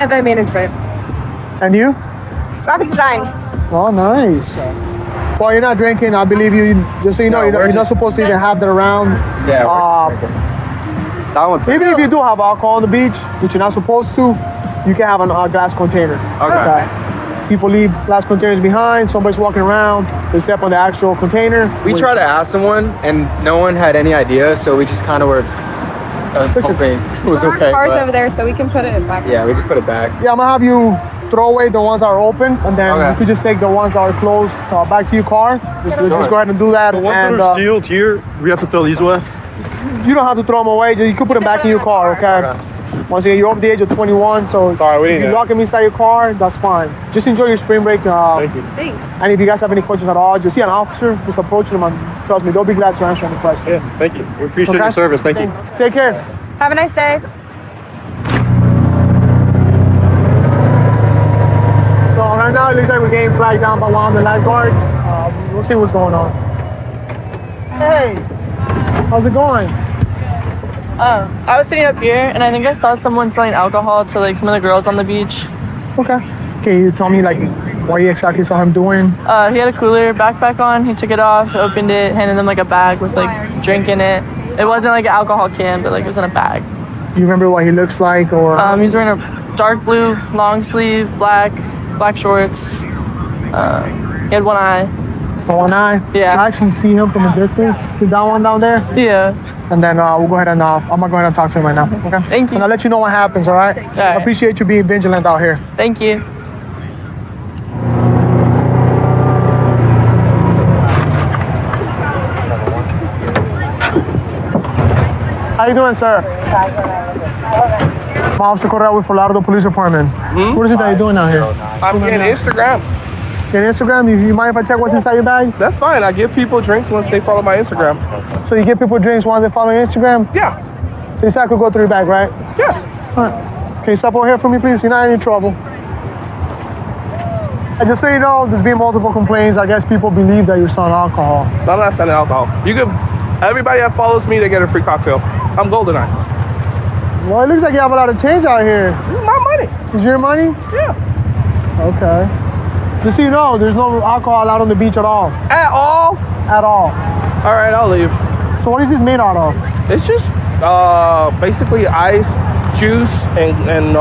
Event management. And you? Graphic design. Oh, nice. Well, you're not drinking. I believe you. Just so you know, you're not supposed to even have that around. Yeah. That one's Even if you do have alcohol on the beach, which you're not supposed to, you can have a glass container. Okay. People leave glass containers behind. Somebody's walking around. They step on the actual container. We tried to ask someone, and no one had any idea, so we just kind of were hoping it was okay. Cars but- over there, so we can put it back. Yeah, we can put it back. Yeah, I'm gonna have you throw away the ones that are open, and then Okay. you could just take the ones that are closed back to your car. Let's just go ahead and do that. The ones and, that are sealed here, we have to throw these away. You don't have to throw them away. You can put them back in your car, okay? Once again, you're over the age of 21, so Sorry, if you lock them inside your car, that's fine. Just enjoy your spring break. Thank you. Thanks. And if you guys have any questions at all, just see an officer, just approach them, and trust me, they'll be glad to answer any questions. Yeah, thank you. We appreciate Okay? your service. Thank you. Take care. Have a nice day. So right now, it looks like we're getting flagged down by one of the lifeguards. We'll see what's going on. Hey, how's it going? I was sitting up here and I think I saw someone selling alcohol to like some of the girls on the beach. Okay. Can you tell me like what you exactly saw him doing? He had a cooler backpack on. He took it off, opened it, handed them like a bag with like drink in it. It wasn't like an alcohol can, but like it was in a bag. Do you remember what he looks like, or? He's wearing a dark blue long sleeve, black shorts. He had one eye. One eye? Yeah. I actually see him from a distance. See that one down there? Yeah. And then we'll go ahead and I'm gonna go ahead and talk to him right now. Okay. Thank you. And I'll let you know what happens. All right. I appreciate you being vigilant out here. Thank you. How you doing, sir? I'm Officer Correa with Fort Lauderdale Police Department. What is it that you're doing out here? I'm getting Instagram. Your Instagram? You mind if I check what's inside your bag? That's fine. I give people drinks once they follow my Instagram. So you give people drinks once they follow your Instagram? Yeah. So you said I could go through your bag, right? Yeah. All right. Can you step over here for me, please? You're not in any trouble. And just so you know, there's been multiple complaints. I guess people believe that you're selling alcohol. I'm not selling alcohol. You could. Everybody that follows me, they get a free cocktail. I'm GoldenEye. Well, it looks like you have a lot of change out here. This is my money. Is your money? Yeah. Okay. Just so you know, there's no alcohol out on the beach at all. At all? At all. All right, I'll leave. So what is this made out of? It's just basically ice, juice, and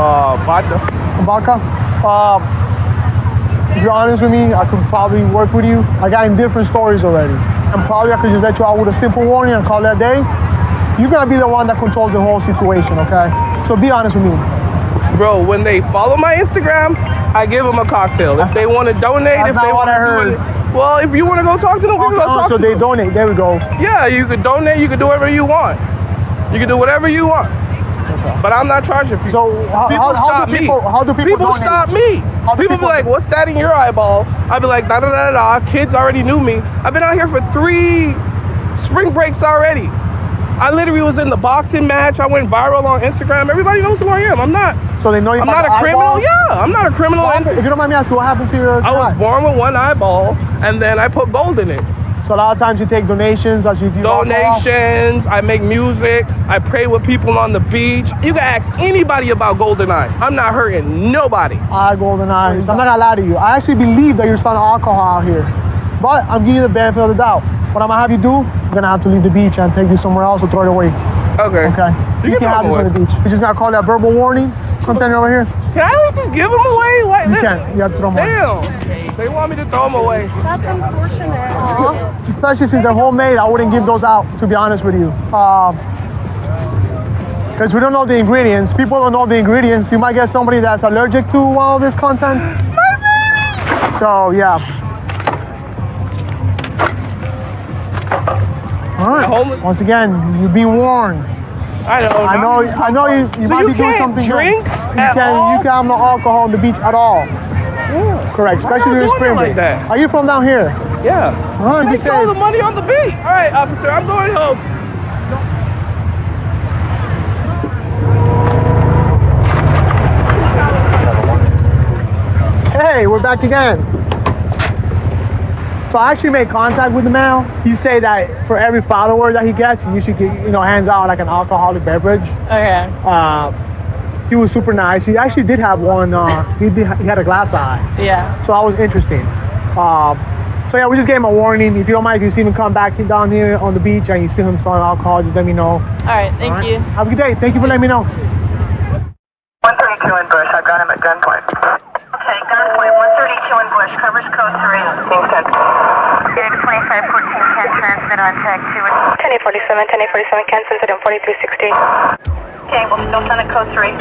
vodka. Vodka? If you're honest with me, I could probably work with you. I got in different stories already. And probably I could just let you out with a simple warning and call that day. You're gonna be the one that controls the whole situation, okay? So be honest with me. Bro, when they follow my Instagram, I give them a cocktail. If they want to donate, if they want to do it. Well, if you want to go talk to them, we can go talk to them. So they donate, there we go. Yeah, you could donate, you could do whatever you want. You can do whatever you want. But I'm not charging people. So how do people donate? Stop me. People be like, what's that in your eyeball? I'd be like, da da da da. Kids already knew me. I've been out here for 3 spring breaks already. I literally was in the boxing match. I went viral on Instagram. Everybody knows who I am. I'm not. So they know you. I'm not a criminal. Yeah, I'm not a criminal. If you don't mind me asking, what happened to your? I was born with one eyeball, and then I put gold in it. So a lot of times you take donations as you do Donations, I make music, I pray with people on the beach. You can ask anybody about GoldenEye. I'm not hurting nobody. GoldenEye. I'm not gonna lie to you. I actually believe that you're selling alcohol out here. But I'm giving you the benefit of the doubt. What I'm gonna have you do, you're gonna have to leave the beach and take you somewhere else or throw it away. Okay. Okay. You can have this on the beach. You just gotta call that verbal warning. Come stand over here. Can I at least just give them away? Like, you can't. You have to throw them away. Damn. They want me to throw them away. That's unfortunate. Especially since they're homemade, I wouldn't give those out, to be honest with you. Because we don't know the ingredients. People don't know the ingredients. You might get somebody that's allergic to all this content. So, yeah. All right. Once again, you're being warned. I know. I know you So might you be doing can't something drink good. at all? You can't have no alcohol on the beach at all. Yeah. Correct, especially during spring break. Like that. Are you from down here? Yeah. All right, They be stole safe. the money on the beat. All right, officer, I'm going home. Hey, we're back again. So I actually made contact with the man. He said that for every follower that he gets, you should get, hands out like an alcoholic beverage. Okay. He was super nice. He actually did have one. He had a glass eye. Yeah. So that was interesting. So yeah, we just gave him a warning. If you don't mind, if you see him come back down here on the beach and you see him selling alcohol, just let me know. All right. Thank you. Have a good day. Thank you for letting me know. 132 in Bush. I've got him at gunpoint. Okay, gunpoint. 132 in Bush. Covers code 3. Being sent. Data 2514 can transmit on tag 2. 1047, 1047 can send it on 4360. Okay, we'll still send it code 3.